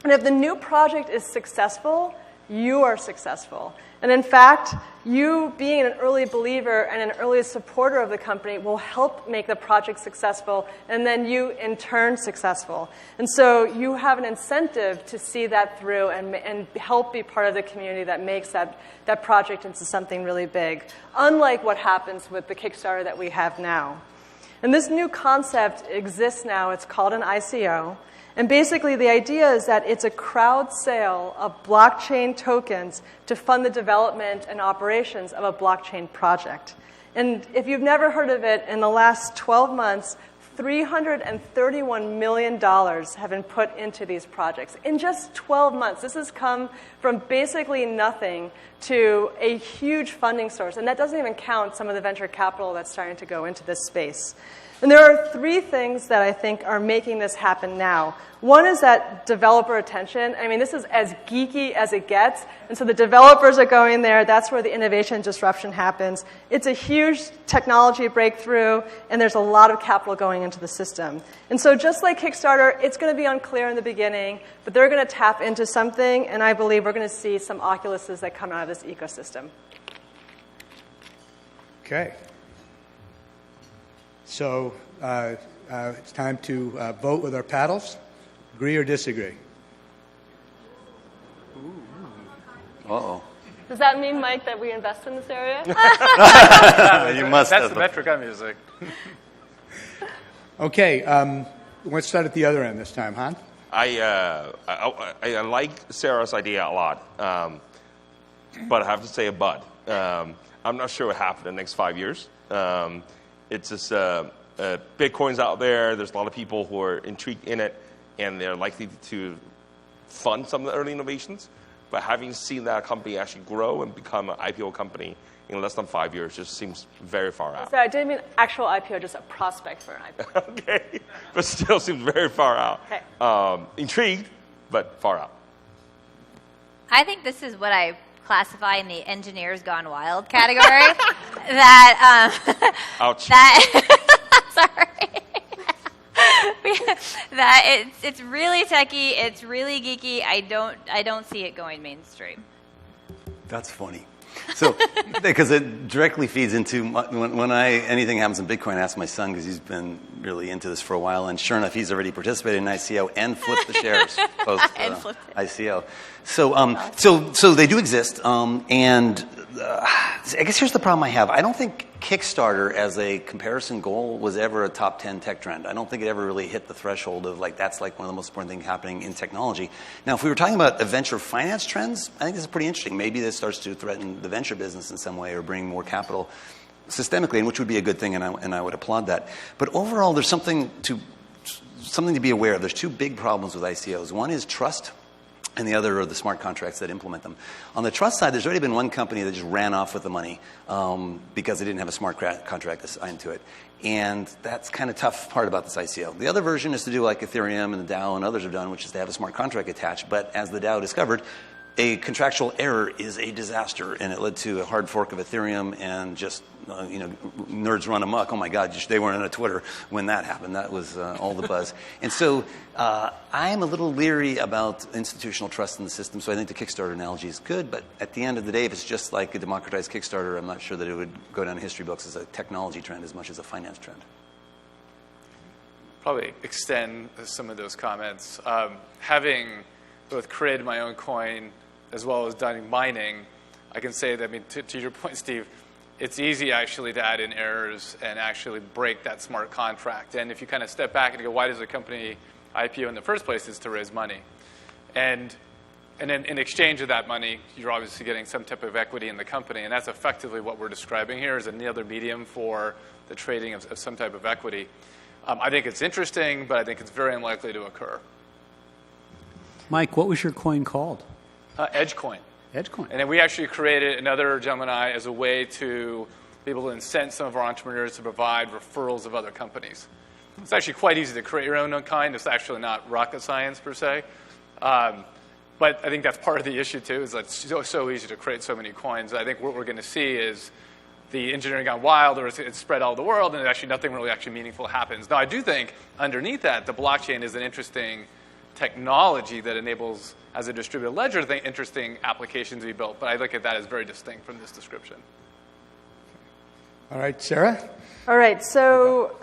K: And if the new project is successful, you are successful. And in fact, you being an early believer and an early supporter of the company will help make the project successful, and then you, in turn, successful. And so you have an incentive to see that through and help be part of the community that makes that project into something really big, unlike what happens with the Kickstarter that we have now. And this new concept exists now. It's called an ICO. And basically, the idea is that it's a crowd sale of blockchain tokens to fund the development and operations of a blockchain project. And if you've never heard of it, in the last 12 months, $331 million have been put into these projects. In just 12 months, this has come from basically nothing to a huge funding source. And that doesn't even count some of the venture capital that's starting to go into this space. And there are 3 things that I think are making this happen now. One is that developer attention. I mean, this is as geeky as it gets. And so the developers are going there. That's where the innovation disruption happens. It's a huge technology breakthrough, and there's a lot of capital going into the system. And so just like Kickstarter, it's going to be unclear in the beginning, but they're going to tap into something, and I believe we're going to see some Oculuses that come out of this ecosystem.
F: Okay. So it's time to vote with our paddles. Agree or disagree?
I: Uh-oh.
K: Does that mean, Mike, that we invest in this area?
I: You must
H: That's
I: have
H: the
I: the
H: metric I'm using.
F: Okay. Let's start at the other end this time, Han.
J: I like Sarah's idea a lot, but I have to say a but. I'm not sure what happened in the next 5 years. It's just Bitcoin's out there. There's a lot of people who are intrigued in it, and they're likely to fund some of the early innovations. But having seen that company actually grow and become an IPO company in less than 5 years just seems very far out.
K: So I didn't mean actual IPO, just a prospect for an IPO.
J: Okay, but still seems very far out.
K: Okay.
J: Intrigued, but far out.
E: I think this is what I classify in the engineers gone wild category. That
J: Ouch.
E: that that it's really techy, it's really geeky. I don't see it going mainstream.
I: That's funny. So, because it directly feeds into when anything happens in Bitcoin, I ask my son because he's been really into this for a while, and sure enough, he's already participated in ICO and flipped the shares post ICO. So they do exist, and I guess here's the problem I have. I don't think Kickstarter as a comparison goal was ever a top 10 tech trend. I don't think it ever really hit the threshold of that's one of the most important things happening in technology. Now, if we were talking about venture finance trends, I think this is pretty interesting. Maybe this starts to threaten the venture business in some way or bring more capital systemically, and which would be a good thing, and I would applaud that. But overall, there's something to be aware of. There's two big problems with ICOs. One is trust, and the other are the smart contracts that implement them. On the trust side, there's already been one company that just ran off with the money because they didn't have a smart contract assigned to it. And that's kind of tough part about this ICO. The other version is to do like Ethereum and the DAO and others have done, which is to have a smart contract attached. But as the DAO discovered, a contractual error is a disaster, and it led to a hard fork of Ethereum and just, nerds run amok. Oh my God, they weren't on Twitter when that happened. That was all the buzz. And so I'm a little leery about institutional trust in the system, so I think the Kickstarter analogy is good, but at the end of the day, if it's just like a democratized Kickstarter, I'm not sure that it would go down in history books as a technology trend as much as a finance trend.
H: Probably extend some of those comments. Having both created my own coin as well as done mining, I can say that, to your point, Steve, it's easy actually to add in errors and actually break that smart contract. And if you kind of step back and go, why does a company IPO in the first place? Is to raise money. And then in exchange of that money, you're obviously getting some type of equity in the company. And that's effectively what we're describing here as another medium for the trading of some type of equity. I think it's interesting, but I think it's very unlikely to occur.
L: Mike, what was your coin called?
H: Edgecoin.
L: Edgecoin.
H: And then we actually created another Gemini as a way to be able to incent some of our entrepreneurs to provide referrals of other companies. It's actually quite easy to create your own kind. It's actually not rocket science per se. But I think that's part of the issue too, is that it's so easy to create so many coins. I think what we're going to see is the engineering gone wild, or it's spread all over the world, and actually nothing really actually meaningful happens. Now, I do think underneath that, the blockchain is an interesting technology that enables, as a distributed ledger, interesting applications to be built. But I look at that as very distinct from this description.
F: All right, Sarah?
K: All right, so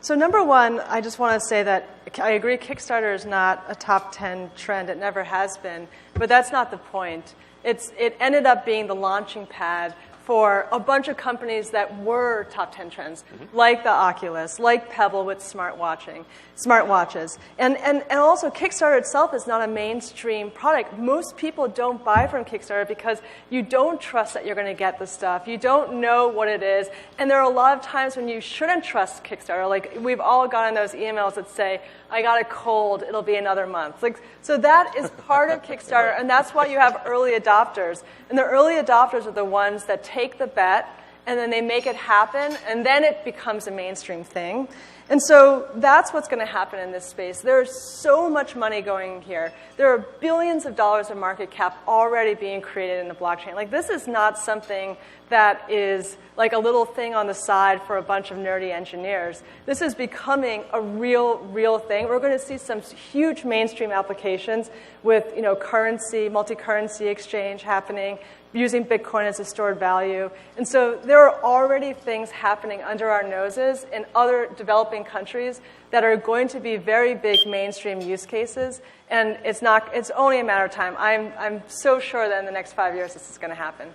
K: so number one, I just want to say that I agree Kickstarter is not a top 10 trend. It never has been. But that's not the point. It ended up being the launching pad for a bunch of companies that were top 10 trends, like the Oculus, like Pebble with smartwatches. And also, Kickstarter itself is not a mainstream product. Most people don't buy from Kickstarter because you don't trust that you're going to get the stuff. You don't know what it is. And there are a lot of times when you shouldn't trust Kickstarter. Like, we've all gotten those emails that say, I got a cold, it'll be another month. So that is part of Kickstarter, and that's why you have early adopters. And the early adopters are the ones that take the bet, and then they make it happen, and then it becomes a mainstream thing. And so that's what's going to happen in this space. There's so much money going here. There are billions of dollars of market cap already being created in the blockchain. This is not something that is like a little thing on the side for a bunch of nerdy engineers. This is becoming a real thing. We're going to see some huge mainstream applications with currency, multi-currency exchange happening, using Bitcoin as a stored value. And so there are already things happening under our noses in other developing countries that are going to be very big mainstream use cases. And it's only a matter of time. I'm so sure that in the next 5 years this is going to happen.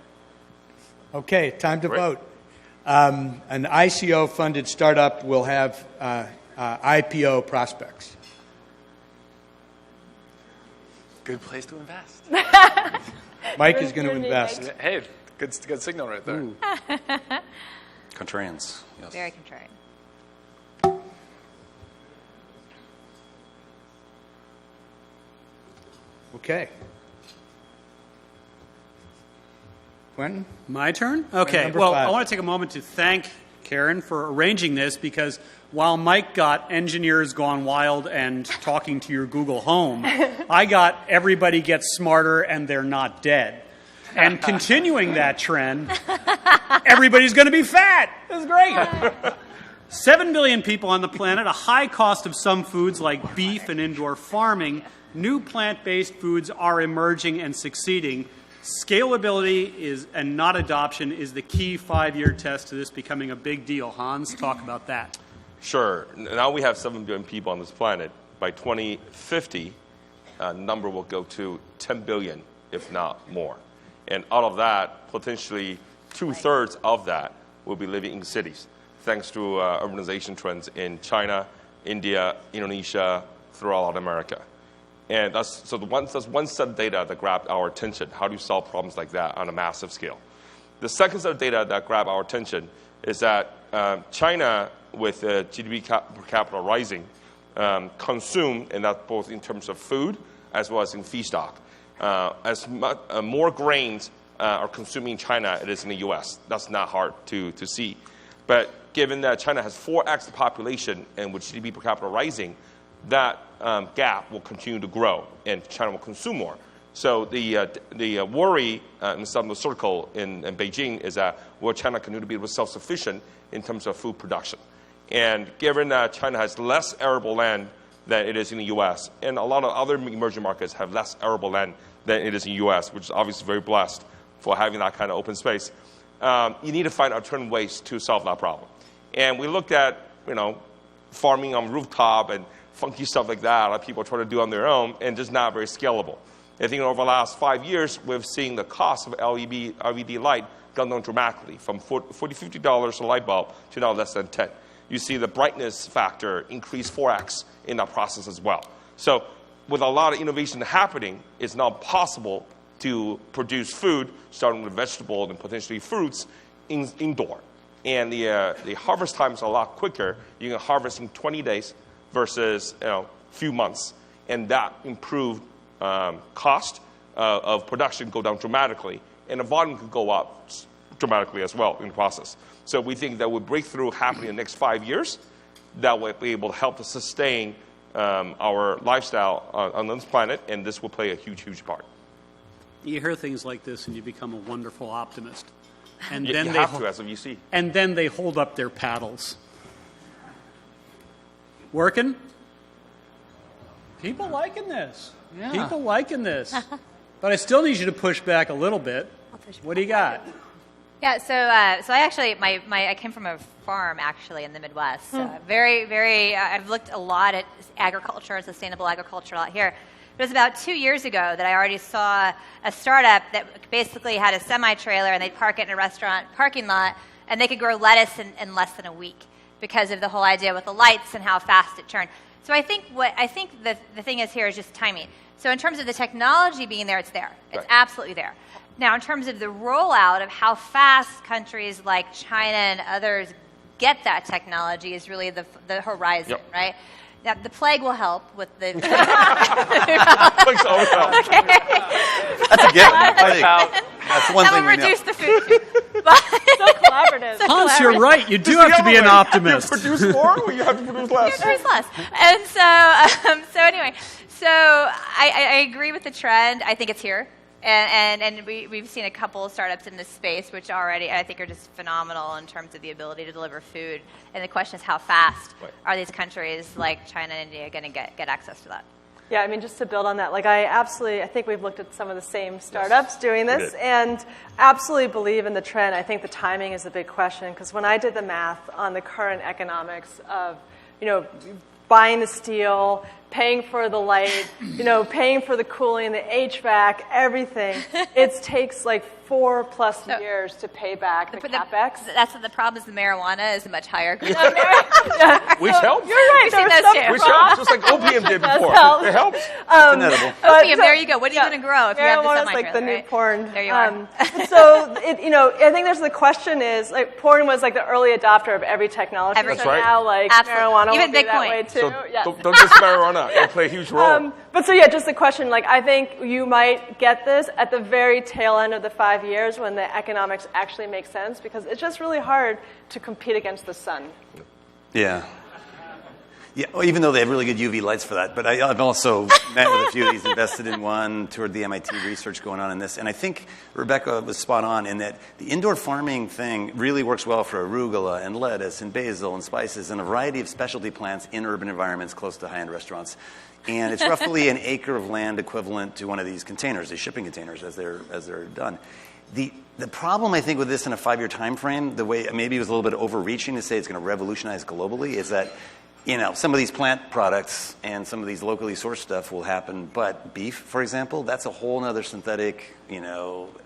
F: Okay, time to vote. An ICO-funded startup will have IPO prospects.
H: Good place to invest.
F: Mike is going to invest.
H: Hey, good signal right there.
I: Contrarians, yes.
E: Very contrarian.
F: Okay. Quentin?
L: My turn? Okay.
F: Number
L: Well,
F: 5.
L: I want to take a moment to thank Karen for arranging this, because while Mike got engineers gone wild and talking to your Google Home, I got everybody gets smarter and they're not dead. And continuing that trend, everybody's going to be fat. That's great. 7 billion people on the planet, a high cost of some foods like beef and indoor farming, new plant-based foods are emerging and succeeding. Scalability and not adoption is the key 5-year test to this becoming a big deal. Hans, talk about that.
J: Sure. Now we have 7 billion people on this planet. By 2050, number will go to 10 billion, if not more. And out of that, potentially 2/3 of that will be living in cities, thanks to urbanization trends in China, India, Indonesia, throughout Latin America. And that's one set of data that grabbed our attention. How do you solve problems like that on a massive scale? The second set of data that grabbed our attention is that China, with GDP per capita rising, consume, and that's both in terms of food as well as in feedstock. More grains are consumed in China it is in the U.S. That's not hard to see. But given that China has 4x the population and with GDP per capita rising, that gap will continue to grow and China will consume more. So the worry in some of the circle in Beijing is that will China continue to be self-sufficient in terms of food production? And given that China has less arable land than it is in the U.S., and a lot of other emerging markets have less arable land than it is in the U.S., which is obviously very blessed for having that kind of open space, you need to find alternative ways to solve that problem. And we looked at, farming on rooftop and funky stuff like that. A lot of people try to do on their own, and just not very scalable. I think over the last 5 years, we've seen the cost of LED light gone down dramatically, from $40, $50 a light bulb to now less than 10. You see the brightness factor increase 4x in that process as well. So with a lot of innovation happening, it's now possible to produce food, starting with vegetables and potentially fruits, indoor. And the harvest time is a lot quicker. You can harvest in 20 days versus few months. And that improved cost of production go down dramatically. And the volume could go up dramatically as well in the process. So we think that with breakthrough happening in the next 5 years, that will be able to help to sustain our lifestyle on this planet, and this will play a huge, huge part.
L: You hear things like this and you become a wonderful optimist. And
J: then you have to, as you see.
L: And then they hold up their paddles. Working? People liking this. Yeah. People liking this. But I still need you to push back a little bit. What do you got?
E: Yeah, so I actually, I came from a farm, actually, in the Midwest. So very, very, I've looked a lot at agriculture and sustainable agriculture out here. It was about 2 years ago that I already saw a startup that basically had a semi-trailer, and they'd park it in a restaurant parking lot, and they could grow lettuce in less than a week because of the whole idea with the lights and how fast it turned. So I think the thing is here is just timing. So in terms of the technology being there, it's there. It's
J: right.
E: Absolutely there. Now, in terms of the rollout of how fast countries like China and others get that technology is really the horizon,
J: yep.
E: right? Now, the plague will help with the...
J: Plague's always help.
E: Okay.
I: That's a gift. That's one thing we know.
E: That will reduce the food.
K: So collaborative.
L: Hans, you're right. You do have to be an optimist.
J: You produce more or you have to produce less?
E: You produce less. And so anyway, I agree with the trend. I think it's here. And we've seen a couple of startups in this space, which already I think are just phenomenal in terms of the ability to deliver food. And the question is, how fast are these countries like China and India going to get access to that?
K: Yeah, I mean, just to build on that, I think we've looked at some of the same startups doing this, and absolutely believe in the trend. I think the timing is a big question, because when I did the math on the current economics of, buying the steel, paying for the light, paying for the cooling, the HVAC, everything, it takes like 4+ years to pay back the CapEx.
E: That's the problem is the marijuana is a much higher.
J: Which helps.
K: You're right.
E: We've seen those too.
J: Which helps, just like opium did before. It helps.
E: Opium, there you go. What are you going to grow if you have the
K: marijuana is
E: semi-trailer,
K: like the new
E: right?
K: porn.
E: There you are.
K: So, I think there's the question is, porn was like the early adopter of every technology.
E: That's
K: so
J: right.
K: now, marijuana
E: Even
K: will be
E: Bitcoin.
K: that way too.
J: So
K: Yes.
J: don't just marijuana. It'll play a huge role.
K: But just the question, I think you might get this at the very tail end of the 5 years when the economics actually make sense, because it's just really hard to compete against the sun.
I: Yeah. Yeah, well, even though they have really good UV lights for that. But I've also met with a few of these, invested in one, toured the MIT research going on in this. And I think Rebecca was spot on in that the indoor farming thing really works well for arugula and lettuce and basil and spices and a variety of specialty plants in urban environments close to high-end restaurants. And it's roughly an acre of land equivalent to one of these containers, these shipping containers, as they're done. The problem, I think, with this in a 5-year time frame, the way maybe it was a little bit overreaching to say it's going to revolutionize globally, is that some of these plant products and some of these locally sourced stuff will happen, but beef, for example, that's a whole other synthetic,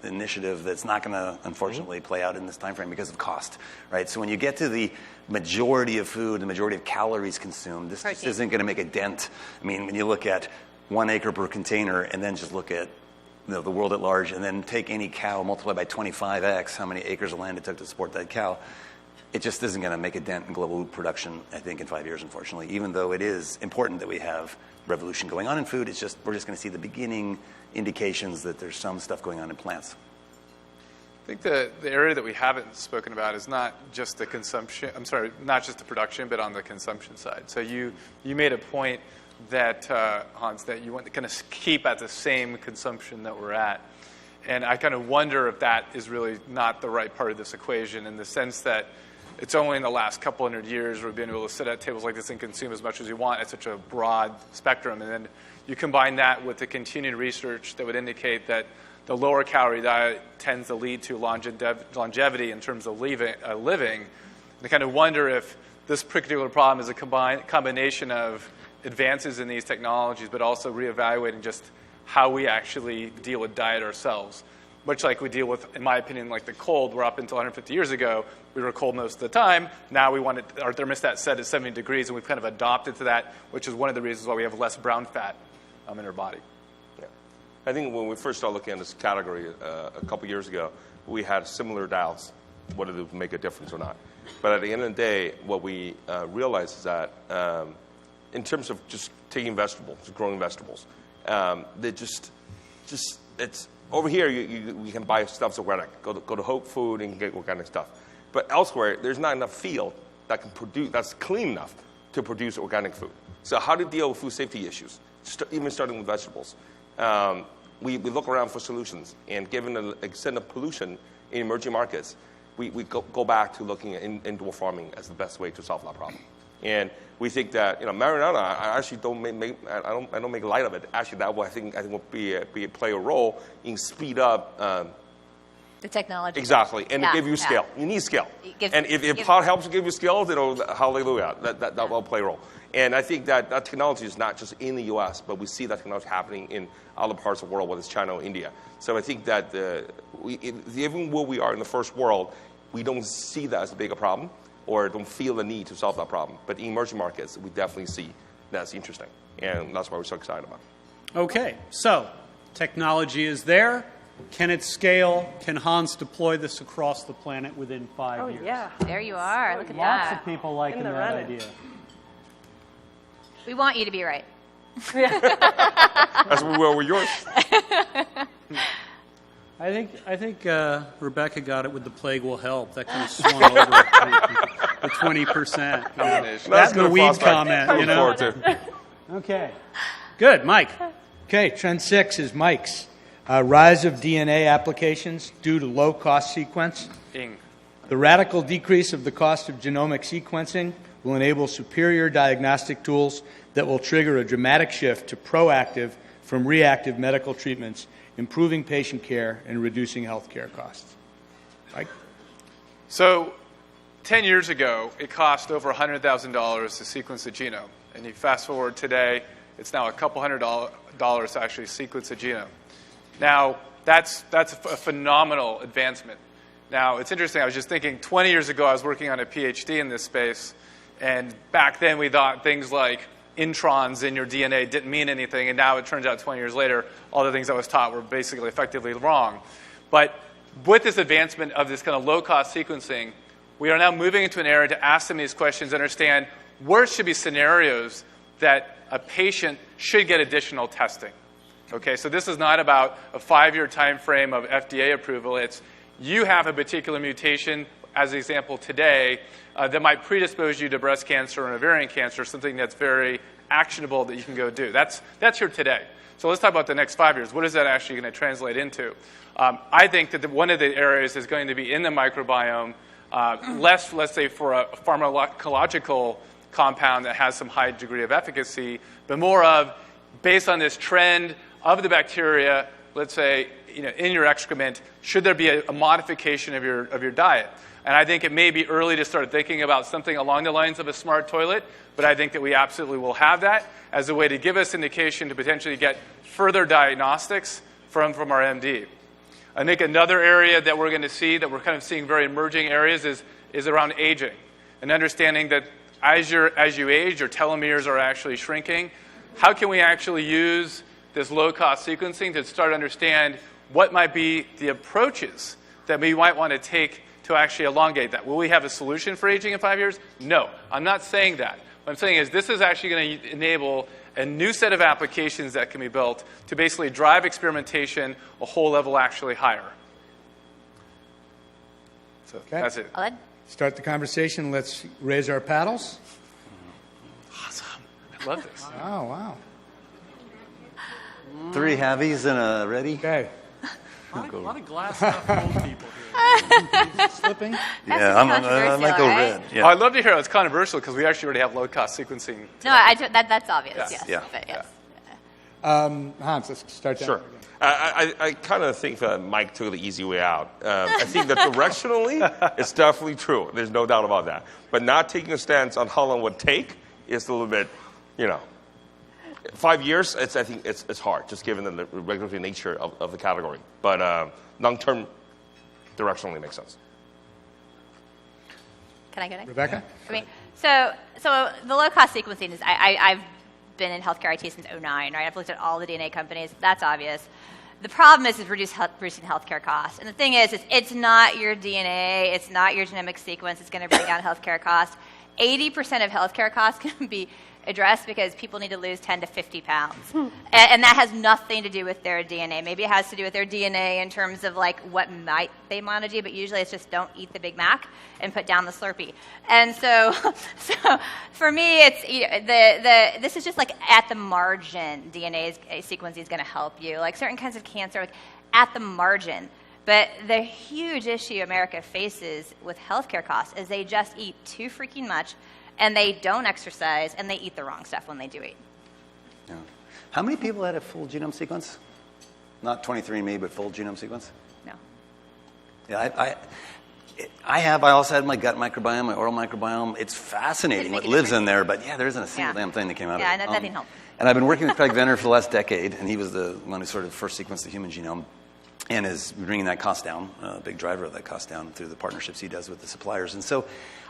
I: initiative that's not going to, unfortunately, play out in this time frame because of cost, right? So when you get to the majority of food, the majority of calories consumed, this just isn't going to make a dent. I mean, when you look at 1 acre per container and then just look at the world at large and then take any cow, multiply by 25x how many acres of land it took to support that cow, it just isn't going to make a dent in global production, I think, in 5 years, unfortunately. Even though it is important that we have revolution going on in food, we're just going to see the beginning indications that there's some stuff going on in plants.
H: I think the area that we haven't spoken about is not just the consumption. I'm sorry, not just the production, but on the consumption side. So you made a point that Hans, that you want to kind of keep at the same consumption that we're at, and I kind of wonder if that is really not the right part of this equation, in the sense that it's only in the last couple hundred years we've been able to sit at tables like this and consume as much as we want at such a broad spectrum. And then you combine that with the continued research that would indicate that the lower calorie diet tends to lead to longevity in terms of living. And I kind of wonder if this particular problem is a combination of advances in these technologies, but also reevaluating just how we actually deal with diet ourselves. Much like we deal with, in my opinion, like the cold, where up until 150 years ago, we were cold most of the time. Now we want our thermostat set at 70 degrees, and we've kind of adopted to that, which is one of the reasons why we have less brown fat in our body.
J: Yeah. I think when we first started looking at this category a couple years ago, we had similar doubts whether it would make a difference or not. But at the end of the day, what we realized is that in terms of just taking vegetables, growing vegetables, they it's over here, you can buy stuff that's organic. Go to Whole Food and get organic stuff. But elsewhere, there's not enough field that can produce, that's clean enough to produce organic food. So how to deal with food safety issues, even starting with vegetables. We look around for solutions, and given the extent of pollution in emerging markets, we go back to looking at indoor farming as the best way to solve that problem. And we think that marijuana, I actually don't make light of it. Actually, that will I think will play a role in speed up
E: the technology.
J: Exactly, and to give you scale. You need scale. And if pot helps give you scale, then hallelujah, that will play a role. And I think that technology is not just in the U.S., but we see that technology happening in other parts of the world, whether it's China or India. So I think that even where we are in the first world, we don't see that as a bigger problem, or don't feel the need to solve that problem. But in emerging markets, we definitely see that's interesting. And that's why we're so excited about it.
L: Okay, so technology is there. Can it scale? Can Hans deploy this across the planet within 5 years?
K: Oh, yeah.
E: There you are. Look at
L: Lots
E: that.
L: of people liking that idea.
E: We want you to be right.
J: As we will with yours.
L: I think Rebecca got it with the plague will help. That kind of swung over the 20%. That's the weed comment, Okay. Good. Mike.
F: Okay, trend 6 is Mike's. Rise of DNA applications due to low-cost sequence. The radical decrease of the cost of genomic sequencing will enable superior diagnostic tools that will trigger a dramatic shift to proactive from reactive medical treatments, improving patient care and reducing healthcare costs. Mike?
H: So 10 years ago, it cost over $100,000 to sequence the genome. And you fast forward today, it's now a couple $100 to actually sequence a genome. Now, that's a phenomenal advancement. Now, it's interesting. I was just thinking 20 years ago, I was working on a PhD in this space. And back then, we thought things like introns in your DNA didn't mean anything. And now it turns out 20 years later, all the things I was taught were basically effectively wrong. But with this advancement of this kind of low-cost sequencing, we are now moving into an era to ask them these questions, understand where should be scenarios that a patient should get additional testing. Okay, so this is not about a 5-year time frame of FDA approval. It's you have a particular mutation as an example today, that might predispose you to breast cancer and ovarian cancer, something that's very actionable that you can go do. That's here today. So let's talk about the next 5 years. What is that actually going to translate into? I think that one of the areas is going to be in the microbiome, less, let's say, for a pharmacological compound that has some high degree of efficacy, but more of, based on this trend of the bacteria, let's say, in your excrement, should there be a modification of your diet? And I think it may be early to start thinking about something along the lines of a smart toilet, but I think that we absolutely will have that as a way to give us indication to potentially get further diagnostics from our MD. I think another area that we're going to see, that we're kind of seeing very emerging areas, is around aging, and understanding that as you age, your telomeres are actually shrinking. How can we actually use this low-cost sequencing to start to understand what might be the approaches that we might want to take to actually elongate that? Will we have a solution for aging in 5 years? No, I'm not saying that. What I'm saying is this is actually going to enable a new set of applications that can be built to basically drive experimentation a whole level actually higher. So that's it.
F: Start the conversation. Let's raise our paddles.
H: Awesome. I love this.
F: Oh, wow.
I: 3 heavies and a ready.
F: Okay.
L: A lot of glass stuff old people here.
F: Slipping?
I: Yeah, I might go red. Yeah.
H: Oh, I'd love to hear it. It's controversial because we actually already have low-cost sequencing.
E: No, that's obvious, yes.
I: Yeah.
E: But yes.
F: Hans, let's start that.
J: Sure. I kind of think that Mike took the easy way out. I think that directionally, it's definitely true. There's no doubt about that. But not taking a stance on how long it would take is a little bit, 5 years, I think it's hard, just given the regulatory nature of the category. But long-term, directionally makes sense.
E: Can I go next?
F: Rebecca?
E: I mean, so the low-cost sequencing is, I've been in healthcare IT since 2009, right? I've looked at all the DNA companies. That's obvious. The problem is reducing healthcare costs. And the thing is, it's not your DNA, it's not your genomic sequence, it's going to bring down healthcare costs. 80% of healthcare costs can be addressed because people need to lose 10 to 50 pounds. And that has nothing to do with their DNA. Maybe it has to do with their DNA in terms of like what might they want to do, but usually it's just don't eat the Big Mac and put down the Slurpee. And so for me, it's this is just like at the margin. DNA sequencing is going to help you. Like certain kinds of cancer, like at the margin. But the huge issue America faces with healthcare costs is they just eat too freaking much, and they don't exercise, and they eat the wrong stuff when they do eat.
I: Yeah. How many people had a full genome sequence? Not 23andMe, but full genome sequence?
E: No.
I: Yeah, I have. I also had my gut microbiome, my oral microbiome. It's fascinating what lives in there, but yeah, there isn't a single damn thing that came out of it.
E: Yeah, nothing helped.
I: And I've been working with Craig Venner for the last decade, and he was the one who sort of first sequenced the human genome. And is bringing that cost down, a big driver of that cost down through the partnerships he does with the suppliers. And so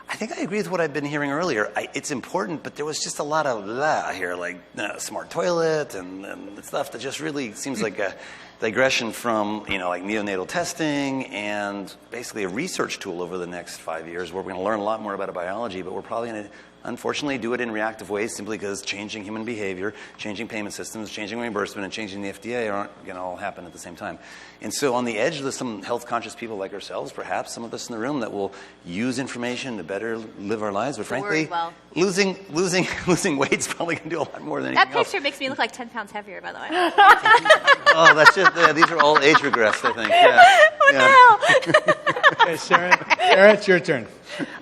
I: I think I agree with what I've been hearing earlier. It's important, but there was just a lot of blah here, like smart toilet and stuff that just really seems like a digression from, like neonatal testing and basically a research tool over the next 5 years where we're going to learn a lot more about biology, but we're probably going to, unfortunately, do it in reactive ways simply because changing human behavior, changing payment systems, changing reimbursement, and changing the FDA aren't going to all happen at the same time. And so on the edge, there's some health-conscious people like ourselves, perhaps some of us in the room, that will use information to better live our lives. But frankly, losing weight's probably going to do a lot more than anything else.
E: That picture makes me look like 10 pounds heavier, by the way.
I: Oh, that's just, these are all age regressed, I think. Yeah.
E: What the hell?
F: Okay, Sarah, it's your turn.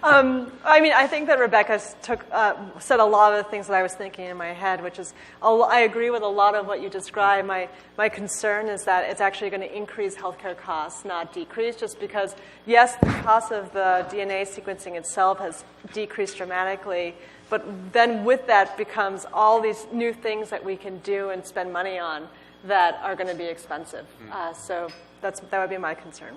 K: I think that Rebecca said a lot of the things that I was thinking in my head, which is I agree with a lot of what you described. My concern is that it's actually going to increase healthcare costs, not decrease, just because, yes, the cost of the DNA sequencing itself has decreased dramatically, but then with that becomes all these new things that we can do and spend money on that are going to be expensive. So that would be my concern.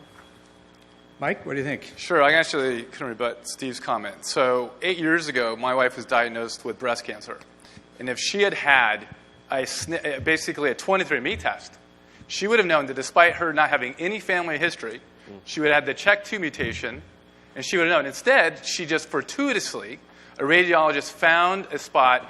F: Mike, what do you think?
H: Sure, I actually can rebut Steve's comment. So 8 years ago, my wife was diagnosed with breast cancer. And if she had basically a 23andMe test, she would have known that despite her not having any family history, she would have had the CHEK2 mutation, and she would have known. Instead, she just fortuitously, a radiologist found a spot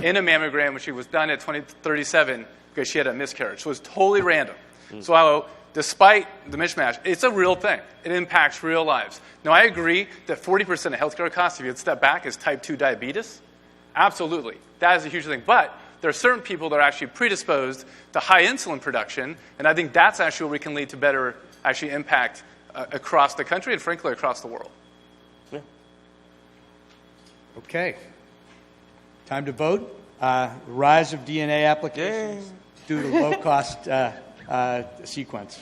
H: in a mammogram when she was done at 37 because she had a miscarriage. So it was totally random. So despite the mismatch, it's a real thing. It impacts real lives. Now, I agree that 40% of healthcare costs, if you step back, is type 2 diabetes. Absolutely. That is a huge thing. But there are certain people that are actually predisposed to high insulin production, and I think that's actually where we can lead to better actually impact across the country and, frankly, across the world.
J: Yeah.
F: Okay. Time to vote. Rise of DNA applications due to low-cost sequence.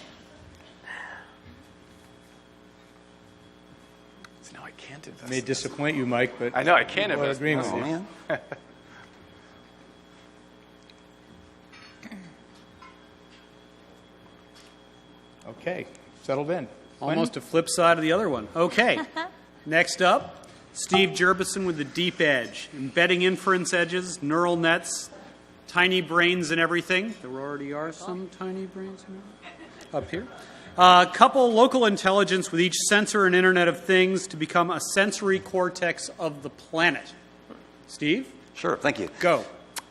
H: So now I can't invest.
F: May disappoint you, Mike, but
H: I know I can't
F: people are
H: invest.
F: agreeing with you.
I: Man.
F: Okay, settled in.
L: Almost a flip side of the other one. Okay. Next up, Steve Jurvetson with the deep edge, embedding inference edges, neural nets, tiny brains and everything. There already are some tiny brains up here. A couple local intelligence with each sensor and Internet of Things to become a sensory cortex of the planet. Steve?
I: Sure, thank you.
L: Go.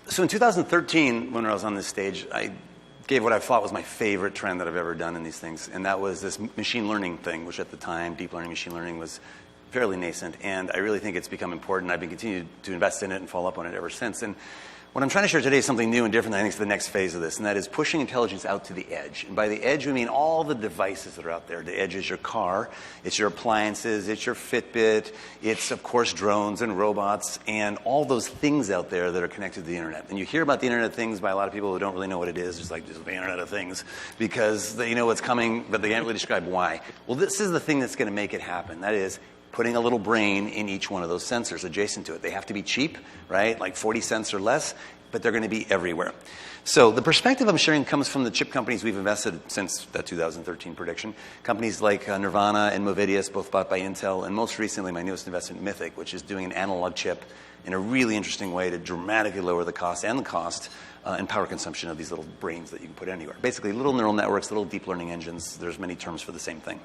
I: So in 2013, when I was on this stage, I gave what I thought was my favorite trend that I've ever done in these things, and that was this machine learning thing, which at the time, deep learning, machine learning, was fairly nascent, and I really think it's become important. I've been continuing to invest in it and follow up on it ever since. And what I'm trying to share today is something new and different that I think is the next phase of this, and that is pushing intelligence out to the edge. And by the edge, we mean all the devices that are out there. The edge is your car, it's your appliances, it's your Fitbit, it's, of course, drones and robots, and all those things out there that are connected to the Internet. And you hear about the Internet of Things by a lot of people who don't really know what it is, just the Internet of Things, because they know what's coming, but they can't really describe why. Well, this is the thing that's going to make it happen. That is putting a little brain in each one of those sensors adjacent to it. They have to be cheap, right? Like 40 cents or less, but they're going to be everywhere. So the perspective I'm sharing comes from the chip companies we've invested since that 2013 prediction. Companies like Nirvana and Movidius, both bought by Intel, and most recently my newest investment, Mythic, which is doing an analog chip in a really interesting way to dramatically lower the cost and power consumption of these little brains that you can put anywhere. Basically, little neural networks, little deep learning engines. There's many terms for the same thing.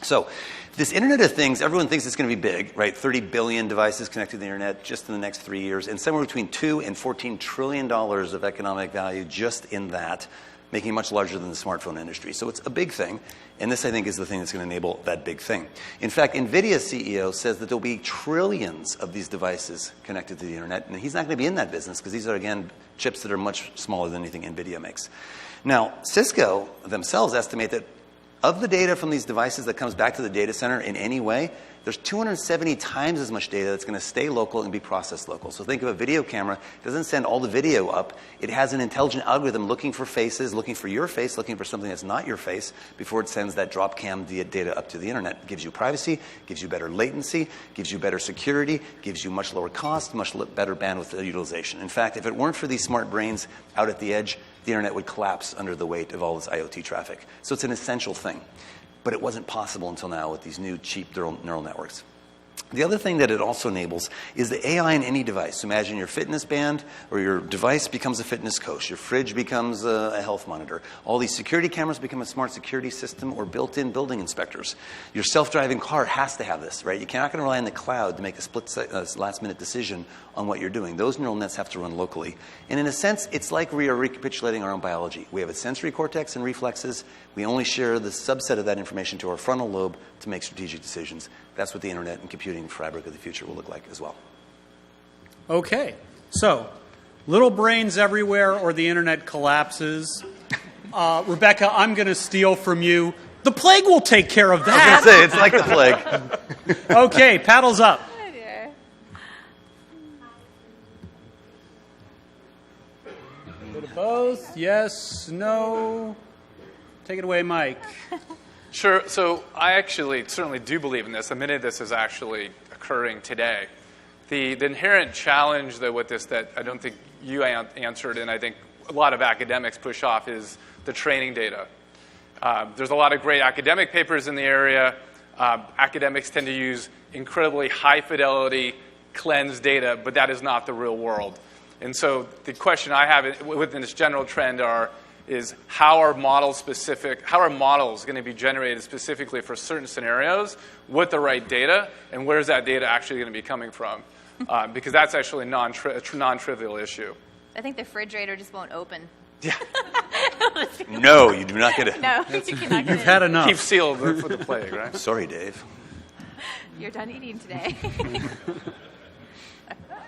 I: So this Internet of Things, everyone thinks it's going to be big, right? 30 billion devices connected to the Internet just in the next 3 years, and somewhere between $2 and $14 trillion of economic value just in that, making it much larger than the smartphone industry. So it's a big thing, and this, I think, is the thing that's going to enable that big thing. In fact, NVIDIA's CEO says that there'll be trillions of these devices connected to the Internet, and he's not going to be in that business because these are, again, chips that are much smaller than anything NVIDIA makes. Now, Cisco themselves estimate that of the data from these devices that comes back to the data center in any way, there's 270 times as much data that's going to stay local and be processed local. So think of a video camera. It doesn't send all the video up. It has an intelligent algorithm looking for faces, looking for your face, looking for something that's not your face before it sends that drop cam data up to the Internet. It gives you privacy, gives you better latency, gives you better security, gives you much lower cost, much better bandwidth utilization. In fact, if it weren't for these smart brains out at the edge, the Internet would collapse under the weight of all this IoT traffic. So it's an essential thing. But it wasn't possible until now with these new cheap neural networks. The other thing that it also enables is the AI in any device. So imagine your fitness band or your device becomes a fitness coach. Your fridge becomes a health monitor. All these security cameras become a smart security system or built-in building inspectors. Your self-driving car has to have this, right? You're not going to rely on the cloud to make a last-minute decision on what you're doing. Those neural nets have to run locally. And in a sense, it's like we are recapitulating our own biology. We have a sensory cortex and reflexes. We only share the subset of that information to our frontal lobe to make strategic decisions. That's what the Internet and computing fabric of the future will look like as well.
L: Okay. So, little brains everywhere or the Internet collapses. Rebecca, I'm going to steal from you. The plague will take care of that.
I: I was going to say, it's like the plague.
L: Okay, paddles up. Both? Yes? No? Take it away, Mike.
H: Sure. So I actually certainly do believe in this. A minute of this is actually occurring today. The inherent challenge though with this that I don't think you answered and I think a lot of academics push off is the training data. There's a lot of great academic papers in the area. Academics tend to use incredibly high fidelity cleansed data, but that is not the real world. And so the question I have within this general trend is how are models going to be generated specifically for certain scenarios with the right data, and where is that data actually going to be coming from? Because that's actually a non-trivial issue.
E: I think the refrigerator just won't open.
I: No, you do not get it.
E: No, you cannot get
L: You've had enough.
H: Keep sealed for the plague, right?
I: Sorry, Dave.
E: You're done eating today.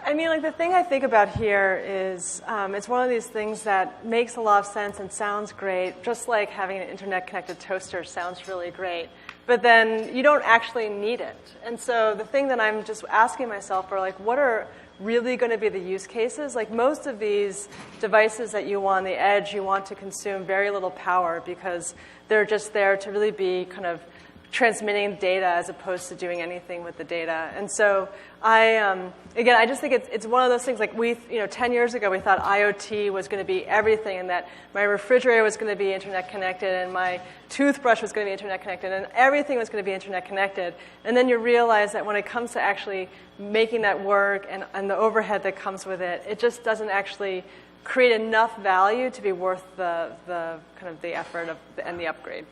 K: I mean, like, the thing I think about here is it's one of these things that makes a lot of sense and sounds great, just like having an internet-connected toaster sounds really great. But then you don't actually need it. And so the thing that I'm just asking myself are, like, what are really going to be the use cases? Like, most of these devices that you want on the edge, you want to consume very little power because they're just there to really be kind of transmitting data as opposed to doing anything with the data. And so I just think it's one of those things, like 10 years ago we thought IoT was going to be everything, and that my refrigerator was going to be internet connected, and my toothbrush was going to be internet connected, and everything was going to be internet connected. And then you realize that when it comes to actually making that work and the overhead that comes with it, it just doesn't actually create enough value to be worth the kind of the effort and the upgrade.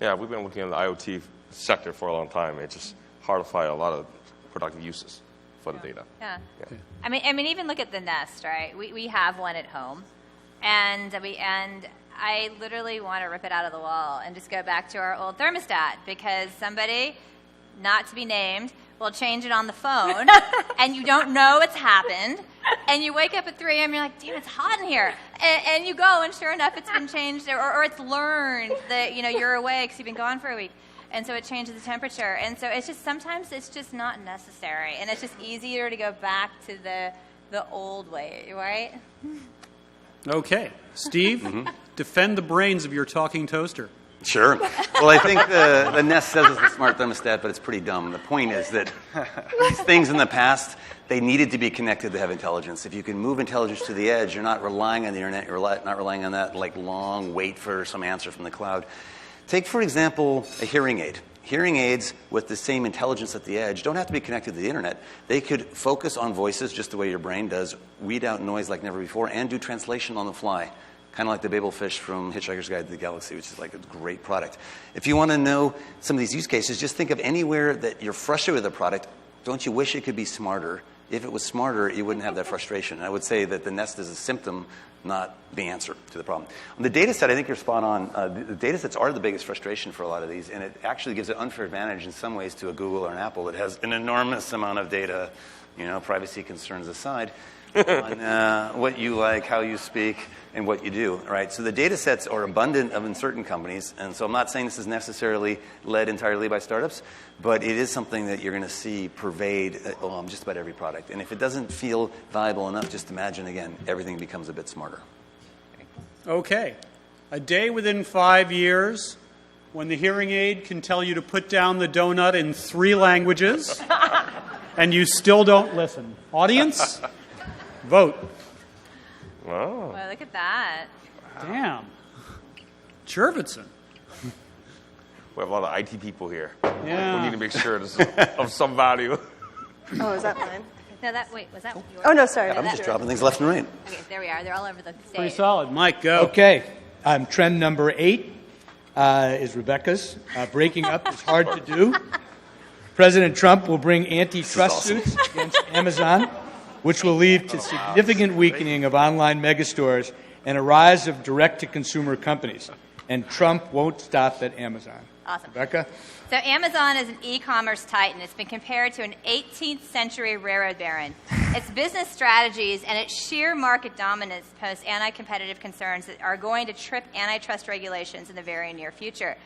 J: Yeah, we've been looking at the IoT sector for a long time. It's just hard to find a lot of productive uses for the data.
E: Yeah. I mean, even look at the Nest, right? We have one at home, and I literally want to rip it out of the wall and just go back to our old thermostat because somebody, not to be named, will change it on the phone, and you don't know it's happened. And you wake up at 3 a.m. You're like, damn, it's hot in here. And you go, and sure enough, it's been changed, or it's learned that you're away because you've been gone for a week, and so it changes the temperature. And so it's just sometimes it's just not necessary, and it's just easier to go back to the old way, right?
L: Okay, Steve, defend the brains of your talking toaster.
I: Sure. Well, I think the Nest says it's a smart thermostat, but it's pretty dumb. The point is that these things in the past, they needed to be connected to have intelligence. If you can move intelligence to the edge, you're not relying on the internet, you're not relying on that long wait for some answer from the cloud. Take, for example, a hearing aid. Hearing aids with the same intelligence at the edge don't have to be connected to the internet. They could focus on voices just the way your brain does, weed out noise like never before, and do translation on the fly. Kind of like the Babelfish from Hitchhiker's Guide to the Galaxy, which is like a great product. If you want to know some of these use cases, just think of anywhere that you're frustrated with a product. Don't you wish it could be smarter? If it was smarter, you wouldn't have that frustration. And I would say that the Nest is a symptom, not the answer to the problem. On the data set, I think you're spot on. The data sets are the biggest frustration for a lot of these, and it actually gives an unfair advantage in some ways to a Google or an Apple that has an enormous amount of data, privacy concerns aside, on what you like, how you speak, and what you do, right? So the data sets are abundant in certain companies, and so I'm not saying this is necessarily led entirely by startups, but it is something that you're going to see pervade just about every product. And if it doesn't feel viable enough, just imagine, again, everything becomes a bit smarter.
L: Okay. A day within 5 years when the hearing aid can tell you to put down the donut in 3 languages and you still don't listen. Audience, vote.
J: Wow.
E: Well, look at that.
L: Damn. Jurvetson.
J: We have a lot of IT people here.
L: Yeah.
J: We need to make sure this is of some value.
K: Oh, is that mine?
E: No, was that yours?
K: Oh, no, sorry.
I: I'm just dropping things left and right.
E: Okay, there we are. They're all over the stage.
L: Pretty solid. Mike, go.
F: Okay. Trend number 8 is Rebecca's. Breaking up is hard to do. President Trump will bring antitrust suits against Amazon, which will lead to significant weakening of online megastores and a rise of direct-to-consumer companies. And Trump won't stop at Amazon.
E: Awesome.
F: Rebecca?
E: So Amazon is an e-commerce titan. It's been compared to an 18th century railroad baron. Its business strategies and its sheer market dominance pose anti-competitive concerns that are going to trip antitrust regulations in the very near future.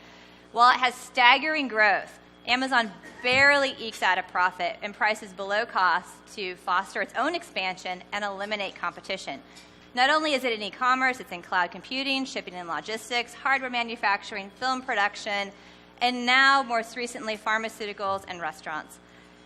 E: While it has staggering growth, Amazon barely ekes out a profit and prices below cost to foster its own expansion and eliminate competition. Not only is it in e-commerce, it's in cloud computing, shipping and logistics, hardware manufacturing, film production, and now, most recently, pharmaceuticals and restaurants.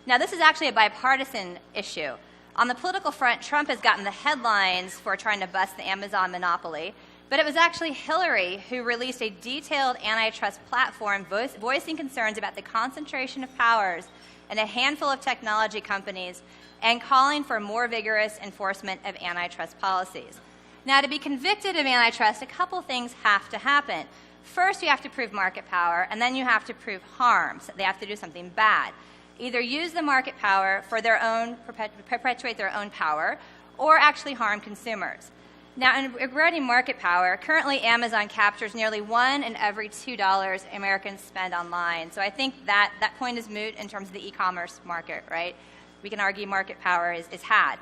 E: Now, this is actually a bipartisan issue. On the political front, Trump has gotten the headlines for trying to bust the Amazon monopoly, but it was actually Hillary who released a detailed antitrust platform voicing concerns about the concentration of powers in a handful of technology companies and calling for more vigorous enforcement of antitrust policies. Now, to be convicted of antitrust, a couple things have to happen. First, you have to prove market power, and then you have to prove harm. So they have to do something bad. Either use the market power for their own, perpetuate their own power, or actually harm consumers. Now, regarding market power, currently Amazon captures nearly $1 in every $2 Americans spend online. So I think that point is moot in terms of the e-commerce market, right? We can argue market power is had.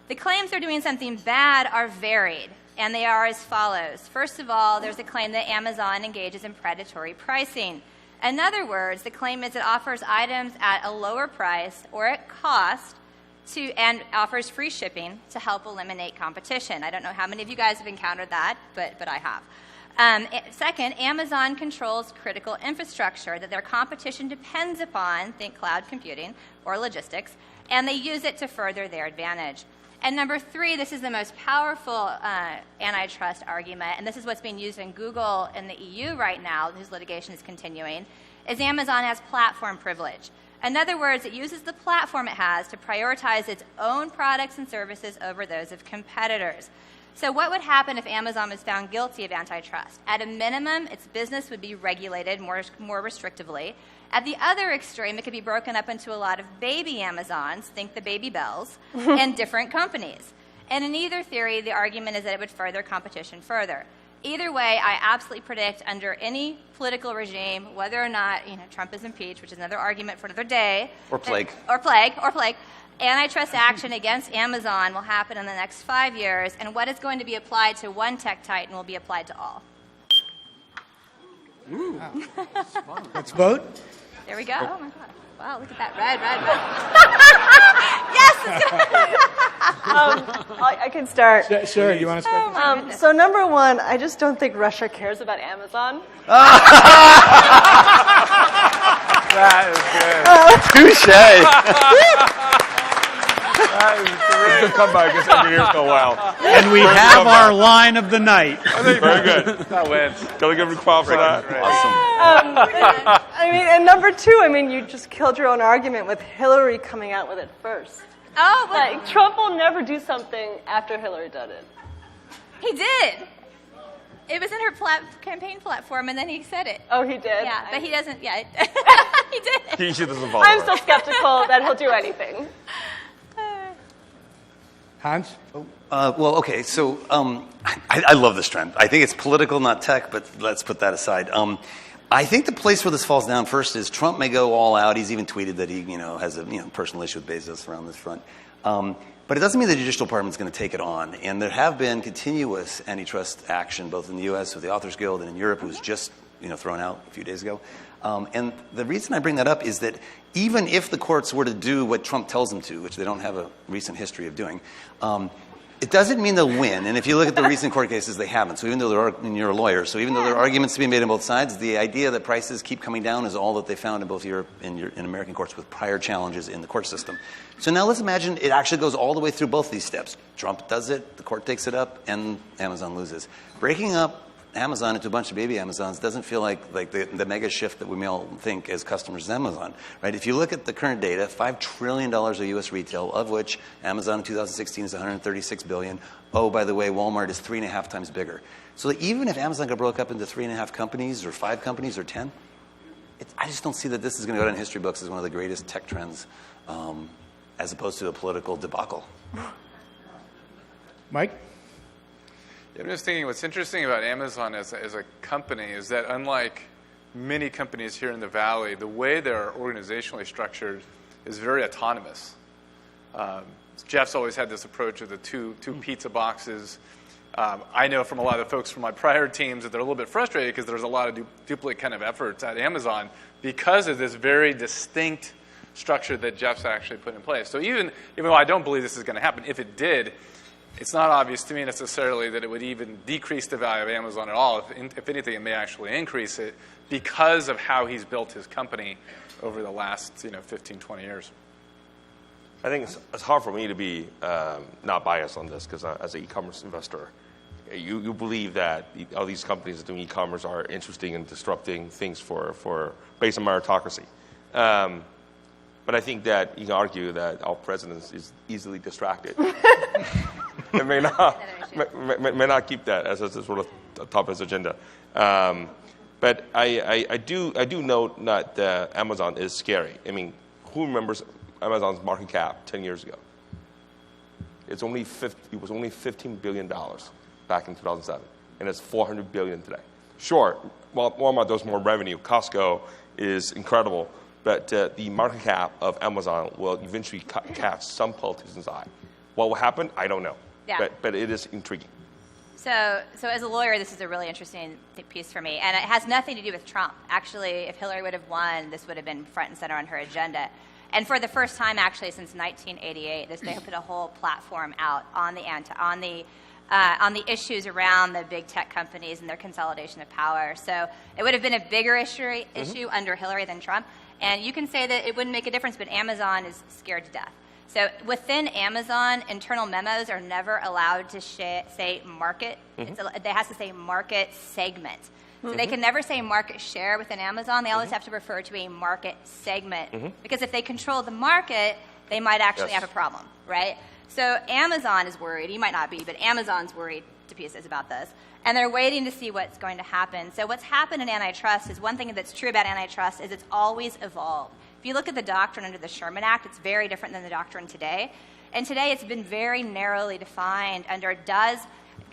E: The claims they're doing something bad are varied, and they are as follows. First of all, there's a claim that Amazon engages in predatory pricing. In other words, the claim is it offers items at a lower price or at cost and offers free shipping to help eliminate competition. I don't know how many of you guys have encountered that, but I have. Second, Amazon controls critical infrastructure that their competition depends upon, think cloud computing or logistics, and they use it to further their advantage. And number 3, this is the most powerful antitrust argument, and this is what's being used in Google in the EU right now, whose litigation is continuing, is Amazon has platform privilege. In other words, it uses the platform it has to prioritize its own products and services over those of competitors. So what would happen if Amazon was found guilty of antitrust? At a minimum, its business would be regulated more restrictively. At the other extreme, it could be broken up into a lot of baby Amazons, think the Baby Bells, and different companies. And in either theory, the argument is that it would further competition further. Either way, I absolutely predict under any political regime, whether or not Trump is impeached, which is another argument for another day.
I: Or plague.
E: Or plague. Antitrust action against Amazon will happen in the next 5 years, and what is going to be applied to one tech titan will be applied to all.
F: Ooh. Let's vote.
E: There we go. Oh, my God. Wow, look at that red. Yes!
K: I can start.
F: Sure, you want to start?
K: So number 1, I just don't think Russia cares about Amazon.
H: That is good.
J: Touche. It's a good comeback because engineers go wild.
L: And we have our line of the night.
J: Very good.
H: That wins.
J: Can we give a clap for that?
I: Awesome.
K: And number 2, you just killed your own argument with Hillary coming out with it first.
E: Oh, but
K: Trump will never do something after Hillary did it.
E: he did. It was in her campaign platform, and then he said it.
K: Oh, he did?
E: Yeah, but he doesn't. Yeah, he did.
J: He doesn't follow.
K: I'm so skeptical that he'll do anything.
F: Hans?
I: Well, okay, so I love this trend. I think it's political, not tech, but let's put that aside. I think the place where this falls down first is Trump may go all out. He's even tweeted that he, has a personal issue with Bezos around this front. But it doesn't mean the judicial department's going to take it on. And there have been continuous antitrust action, both in the U.S. with the Authors Guild and in Europe, who was just thrown out a few days ago. And the reason I bring that up is that even if the courts were to do what Trump tells them to, which they don't have a recent history of doing, it doesn't mean they'll win. And if you look at the recent court cases, they haven't. So even though and you're a lawyer, so even though there are arguments to be made on both sides, the idea that prices keep coming down is all that they found in both Europe and in American courts with prior challenges in the court system. So now let's imagine it actually goes all the way through both these steps. Trump does it, the court takes it up, and Amazon loses. Breaking up Amazon into a bunch of baby Amazons doesn't feel like the mega shift that we may all think as customers of Amazon, right? If you look at the current data, $5 trillion of U.S. retail, of which Amazon in 2016 is $136 billion. Oh, by the way, Walmart is 3.5 times bigger. So that even if Amazon got broke up into 3.5 companies or 5 companies or 10, I just don't see that this is going to go down in history books as one of the greatest tech trends as opposed to a political debacle.
F: Mike?
H: I'm just thinking what's interesting about Amazon as a company is that unlike many companies here in the Valley, the way they're organizationally structured is very autonomous. Jeff's always had this approach of the two pizza boxes. I know from a lot of the folks from my prior teams that they're a little bit frustrated because there's a lot of duplicate kind of efforts at Amazon because of this very distinct structure that Jeff's actually put in place. So even though I don't believe this is going to happen, if it did, it's not obvious to me necessarily that it would even decrease the value of Amazon at all. If anything, it may actually increase it because of how he's built his company over the last 15, 20 years.
J: I think it's hard for me to be not biased on this because as an e-commerce investor, you believe that all these companies doing e-commerce are interesting and disrupting things for based on meritocracy. But I think that you can argue that our president is easily distracted. It may not keep that as a sort of top of his agenda. But I do note that Amazon is scary. I mean, who remembers Amazon's market cap 10 years ago? It was only $15 billion. back in 2007, and it's $400 billion today. Sure, Walmart does more revenue. Costco is incredible, but the market cap of Amazon will eventually catch some politician's eye. What will happen? I don't know.
E: Yeah.
J: But it is intriguing.
E: So as a lawyer, this is a really interesting piece for me, and it has nothing to do with Trump. Actually, if Hillary would have won, this would have been front and center on her agenda. And for the first time, actually, since 1988, they put a whole platform out on the issues around the big tech companies and their consolidation of power. So it would have been a bigger issue under Hillary than Trump. And you can say that it wouldn't make a difference, but Amazon is scared to death. So within Amazon, internal memos are never allowed to say market. They have to say market segment. So they can never say market share within Amazon. They always have to refer to a market segment. Because if they control the market, they might actually have a problem, right? So Amazon is worried. You might not be, but Amazon's worried to pieces about this. And they're waiting to see what's going to happen. So what's happened in antitrust is one thing that's true about antitrust is it's always evolved. If you look at the doctrine under the Sherman Act, it's very different than the doctrine today. And today it's been very narrowly defined under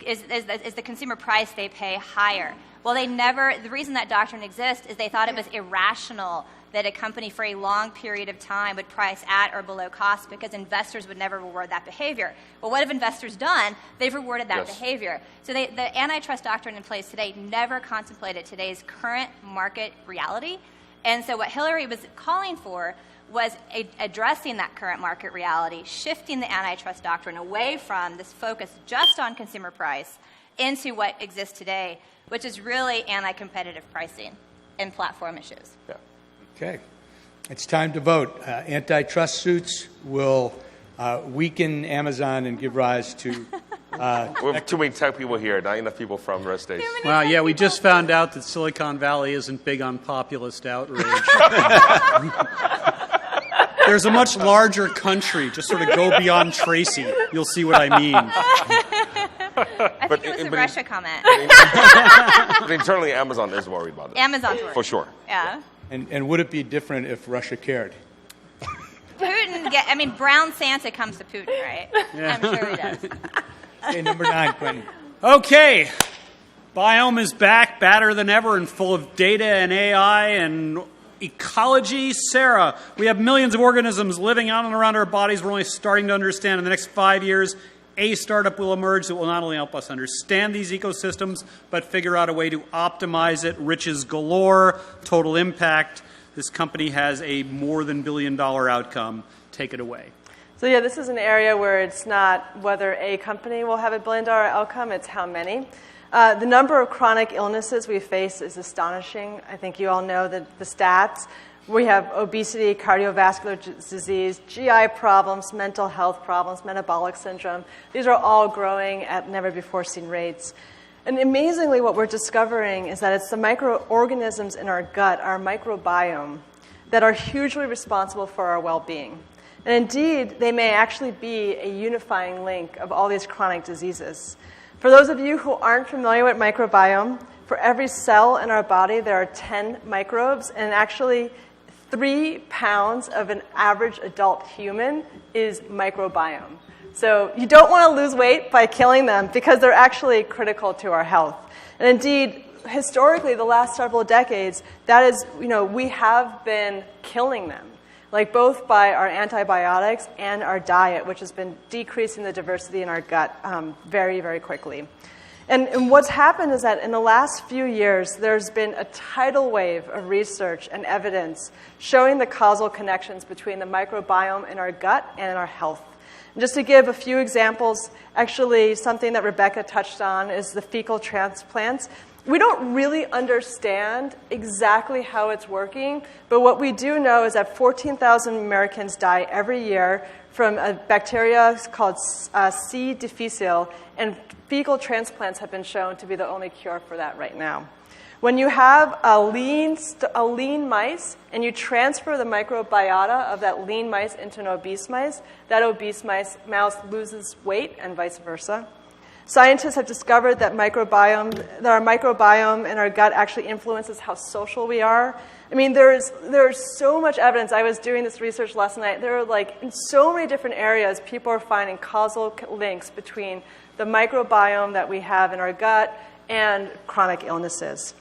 E: is the consumer price they pay higher? Well, the reason that doctrine exists is they thought it was irrational that a company for a long period of time would price at or below cost because investors would never reward that behavior. Well, what have investors done? They've rewarded that behavior. So the antitrust doctrine in place today never contemplated today's current market reality. And so what Hillary was calling for was addressing that current market reality, shifting the antitrust doctrine away from this focus just on consumer price into what exists today, which is really anti-competitive pricing and platform issues.
J: Yeah.
F: Okay. It's time to vote. Antitrust suits will weaken Amazon and give rise to...
J: we have too many tech people here, not enough people from the rest of states.
L: Well, yeah, we just found out that Silicon Valley isn't big on populist outrage. There's a much larger country. Just sort of go beyond Tracy. You'll see what I mean.
E: I think it was a Russia comment.
J: But internally, Amazon is worried about it.
E: Amazon's worried.
J: For sure.
E: Yeah.
F: And would it be different if Russia cared?
E: Putin, Brown Santa comes to Putin, right? Yeah. I'm sure he does.
F: Okay, number 9, Quentin.
L: Okay. Biome is back, badder than ever, and full of data and AI and ecology. Sarah, we have millions of organisms living out and around our bodies. We're only starting to understand in the next 5 years. A startup will emerge that will not only help us understand these ecosystems, but figure out a way to optimize it. Riches galore, total impact. This company has a more than $1 billion outcome. Take it away.
K: So yeah, this is an area where it's not whether a company will have $1 billion outcome, it's how many. The number of chronic illnesses we face is astonishing. I think you all know the stats. We have obesity, cardiovascular disease, GI problems, mental health problems, metabolic syndrome. These are all growing at never-before-seen rates. And amazingly, what we're discovering is that it's the microorganisms in our gut, our microbiome, that are hugely responsible for our well-being. And indeed, they may actually be a unifying link of all these chronic diseases. For those of you who aren't familiar with microbiome, for every cell in our body, there are 10 microbes, and actually 3 pounds of an average adult human is microbiome. So you don't want to lose weight by killing them because they're actually critical to our health. And indeed, historically, the last several decades, that is, we have been killing them, like both by our antibiotics and our diet, which has been decreasing the diversity in our gut very, very quickly. And what's happened is that in the last few years, there's been a tidal wave of research and evidence showing the causal connections between the microbiome in our gut and in our health. And just to give a few examples, actually something that Rebecca touched on is the fecal transplants. We don't really understand exactly how it's working, but what we do know is that 14,000 Americans die every year from a bacteria called C. difficile, and fecal transplants have been shown to be the only cure for that right now. When you have a lean mice and you transfer the microbiota of that lean mice into an obese mice, that obese mouse loses weight and vice versa. Scientists have discovered that our microbiome in our gut actually influences how social we are. I mean, there's so much evidence. I was doing this research last night. There are in so many different areas, people are finding causal links between the microbiome that we have in our gut, and chronic illnesses.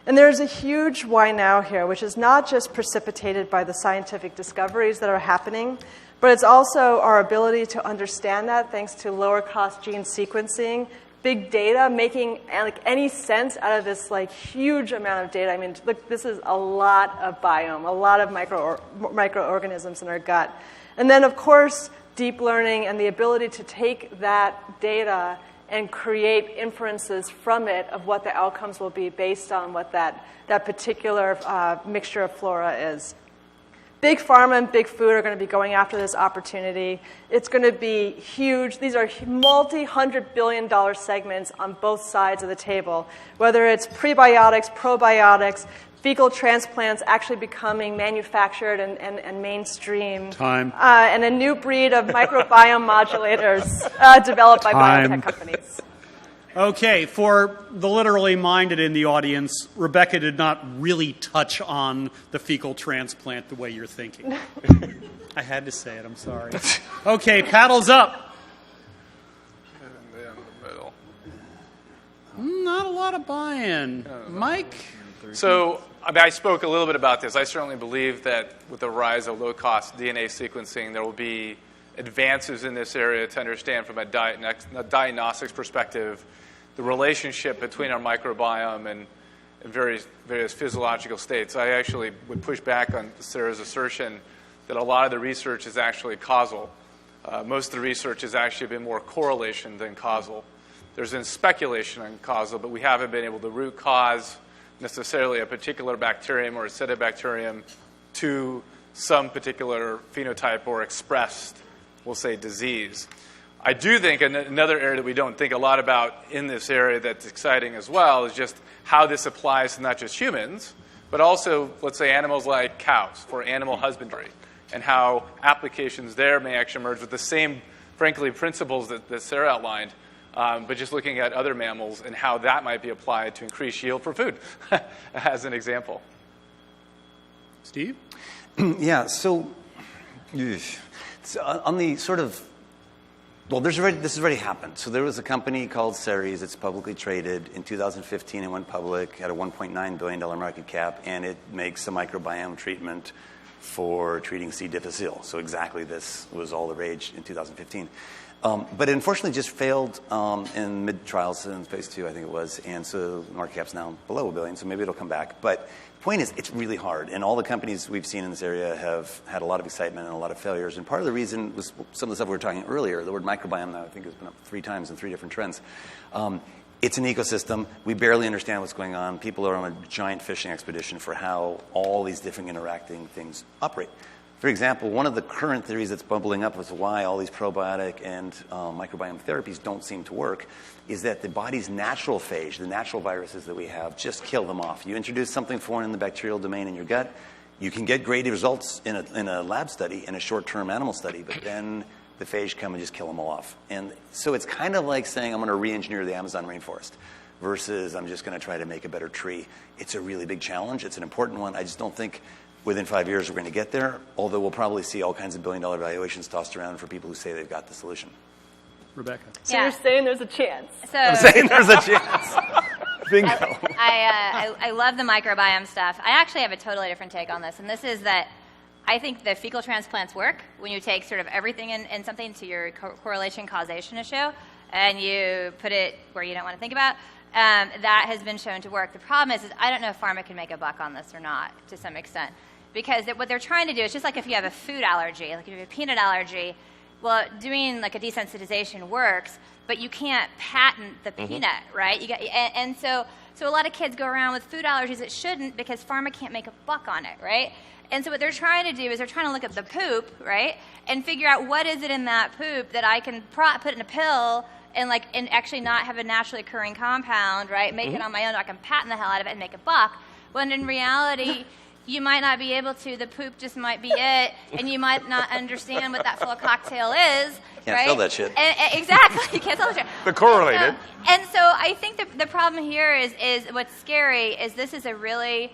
K: And there's a huge why now here, which is not just precipitated by the scientific discoveries that are happening, but it's also our ability to understand that thanks to lower cost gene sequencing, big data, making like any sense out of this like huge amount of data. I mean, look, this is a lot of biome, a lot of microorganisms in our gut. And then, of course, deep learning and the ability to take that data and create inferences from it of what the outcomes will be based on what that particular mixture of flora is. Big pharma and big food are going to be going after this opportunity. It's going to be huge. These are multi-$100 billion segments on both sides of the table, whether it's prebiotics, probiotics, fecal transplants actually becoming manufactured and mainstream. And a new breed of microbiome modulators developed by biotech companies.
L: Okay, for the literally minded in the audience, Rebecca did not really touch on the fecal transplant the way you're thinking. I had to say it, I'm sorry. Okay, paddles up. Not a lot of buy-in. Mike?
H: So I spoke a little bit about this. I certainly believe that with the rise of low-cost DNA sequencing, there will be advances in this area to understand from a diagnostics perspective the relationship between our microbiome and various physiological states. I actually would push back on Sarah's assertion that a lot of the research is actually causal. Most of the research has actually been more correlation than causal. There's been speculation on causal, but we haven't been able to root cause necessarily a particular bacterium or a set of bacterium to some particular phenotype or expressed, we'll say, disease. I do think another area that we don't think a lot about in this area that's exciting as well is just how this applies to not just humans, but also, let's say, animals like cows for animal husbandry, and how applications there may actually emerge with the same, frankly, principles that Sarah outlined, but just looking at other mammals and how that might be applied to increase yield for food, as an example.
L: Steve?
I: Yeah, so on the sort of, well, this has already happened. So there was a company called Ceremonies. It's publicly traded. In 2015, it went public, had a $1.9 billion market cap, and it makes a microbiome treatment for treating C. difficile. So exactly this was all the rage in 2015. But it unfortunately just failed in mid-trials in phase 2, I think it was. And so the market cap's now below $1 billion, so maybe it'll come back. But the point is, it's really hard. And all the companies we've seen in this area have had a lot of excitement and a lot of failures. And part of the reason was some of the stuff we were talking earlier. The word microbiome now, I think, has been up 3 times in 3 different trends. It's an ecosystem. We barely understand what's going on. People are on a giant fishing expedition for how all these different interacting things operate. For example, one of the current theories that's bubbling up as to why all these probiotic and microbiome therapies don't seem to work is that the body's natural phage, the natural viruses that we have, just kill them off. You introduce something foreign in the bacterial domain in your gut, you can get great results in a lab study, in a short-term animal study, but then the phage come and just kill them all off. And so it's kind of like saying I'm going to re-engineer the Amazon rainforest versus I'm just going to try to make a better tree. It's a really big challenge. It's an important one. I just don't think within 5 years we're going to get there, although we'll probably see all kinds of billion-dollar valuations tossed around for people who say they've got the solution.
L: Rebecca.
K: So you're saying there's a chance.
E: So
I: I'm saying there's a chance. Bingo.
E: I love the microbiome stuff. I actually have a totally different take on this, and this is that I think the fecal transplants work when you take sort of everything in something to your correlation causation issue, and you put it where you don't want to think about. That has been shown to work. The problem is I don't know if pharma can make a buck on this or not to some extent. Because what they're trying to do is just like if you have a food allergy, like if you have a peanut allergy, well, doing like a desensitization works, but you can't patent the peanut, right? And so a lot of kids go around with food allergies that shouldn't because pharma can't make a buck on it, right? And so what they're trying to do is they're trying to look at the poop, right, and figure out what is it in that poop that I can put in a pill and actually not have a naturally occurring compound, right? Make it on my own. I can patent the hell out of it and make a buck. When in reality, you might not be able to. The poop just might be it, and you might not understand what that full cocktail is.
I: Can't
E: right?
I: sell that shit.
E: Exactly, you can't sell that shit.
J: They're correlated.
E: And so I think the problem here is what's scary is this is a really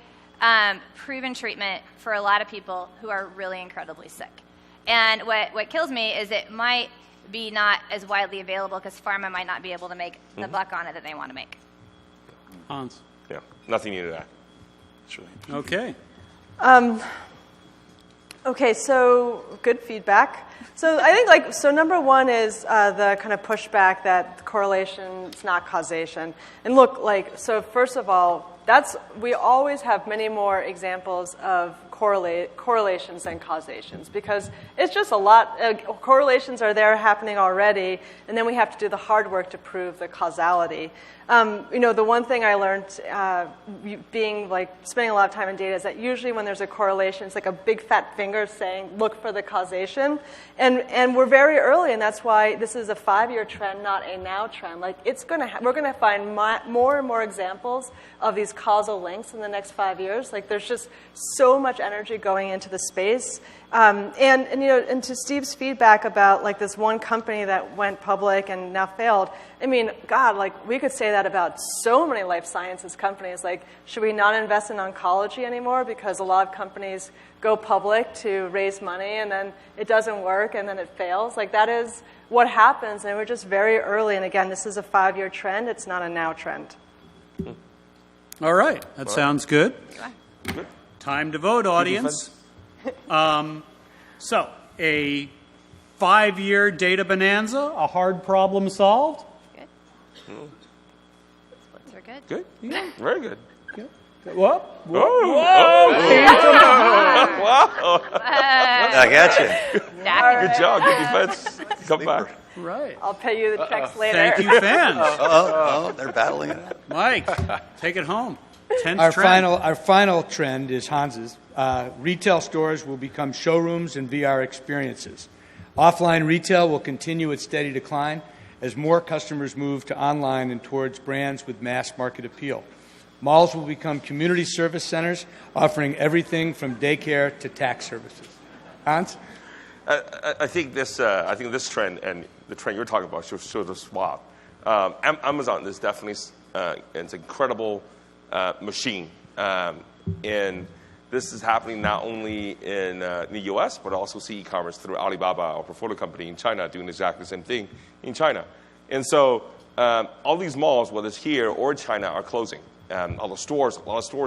E: proven treatment for a lot of people who are really incredibly sick. And what kills me is it might be not as widely available because pharma might not be able to make the buck on it that they want to make.
L: Hans.
J: Yeah, nothing new to that.
L: Okay.
K: Okay, so good feedback. So I think so number one is the kind of pushback that correlation is not causation. And look, so first of all, we always have many more examples of correlations than causations because it's just a lot. Correlations are there happening already, and then we have to do the hard work to prove the causality. The one thing I learned spending a lot of time in data is that usually when there's a correlation, it's like a big fat finger saying, look for the causation. And we're very early, and that's why this is a 5-year trend, not a now trend. We're going to find more and more examples of these causal links in the next 5 years. There's just so much energy going into the space. And to Steve's feedback about this one company that went public and now failed, I mean, God, we could say that about so many life sciences companies. Should we not invest in oncology anymore because a lot of companies go public to raise money and then it doesn't work and then it fails? That is what happens, and we're just very early. And again, this is a 5-year trend. It's not a now trend.
L: All right. That sounds good. Time to vote, audience. So, a 5-year data bonanza, a hard problem solved.
E: Good. Splits are good.
J: Good. Yeah. Very good.
L: Whoa.
J: Wow.
I: I got you.
J: Good job. Good defense. Come back.
L: Right.
K: I'll pay you the checks later.
L: Thank you, fans.
I: They're battling it.
L: Mike, take it home.
F: Our final trend is Hans's. Retail stores will become showrooms and VR experiences. Offline retail will continue its steady decline as more customers move to online and towards brands with mass market appeal. Malls will become community service centers, offering everything from daycare to tax services. Hans?
J: I think this trend and the trend you're talking about shows a swap. Amazon is definitely it's an incredible machine, and this is happening not only in the U.S. but also see e-commerce through Alibaba, our portfolio company in China, doing exactly the same thing in China. And so all these malls, whether it's here or China, are closing. A lot of stores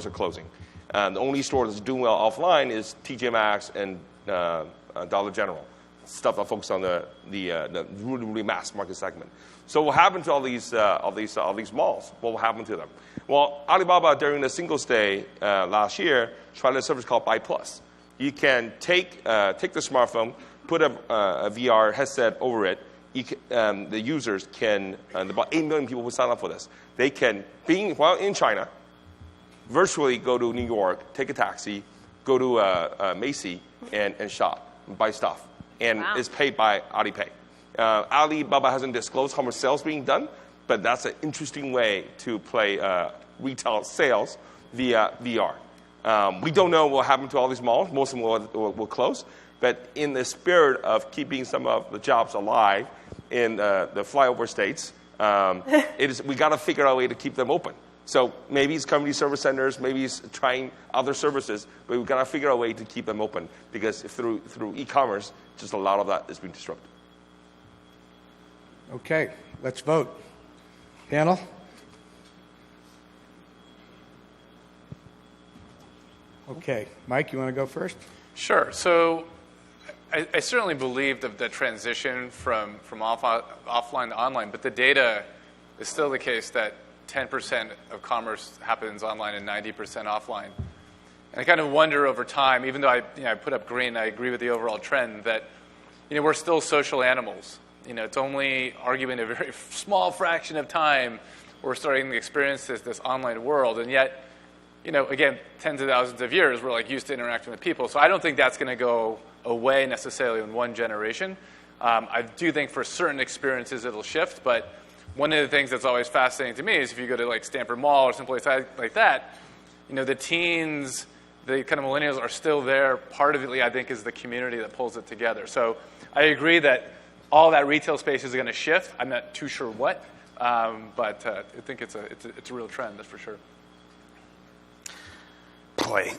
J: are closing. The only store that's doing well offline is TJ Maxx and Dollar General, stuff that focuses on the really, really mass market segment. So what happened to all these malls? What will happen to them? Well, Alibaba during the Singles Day last year tried a service called Buy Plus. You can take the smartphone, put a VR headset over it. The users can, about 8 million people who sign up for this. They can, while in China, virtually go to New York, take a taxi, go to Macy's and shop, and buy stuff. And it's paid by Alipay. Alibaba hasn't disclosed how much sales being done, but that's an interesting way to play retail sales via VR. We don't know what will happen to all these malls. Most of them will close. But in the spirit of keeping some of the jobs alive in the flyover states, we got to figure out a way to keep them open. So maybe it's community service centers, maybe it's trying other services, but we've got to figure out a way to keep them open because if through e-commerce, just a lot of that is being disrupted.
F: Okay, let's vote. Panel? Okay, Mike, you want to go first?
H: Sure. So I certainly believe the transition from offline to online, but the data is still the case that 10% of commerce happens online and 90% offline. And I kind of wonder over time, even though I put up green, I agree with the overall trend that we're still social animals. It's only arguing a very small fraction of time we're starting to experience this online world, and yet, again, tens of thousands of years we're used to interacting with people. So I don't think that's going to go away necessarily in one generation. I do think for certain experiences it'll shift, but one of the things that's always fascinating to me is if you go to Stanford Mall or someplace like that, the teens, the kind of millennials are still there. Part of it, I think, is the community that pulls it together. So I agree that all that retail space is going to shift. I'm not too sure what, but I think it's a real trend, that's for sure.
I: Boy,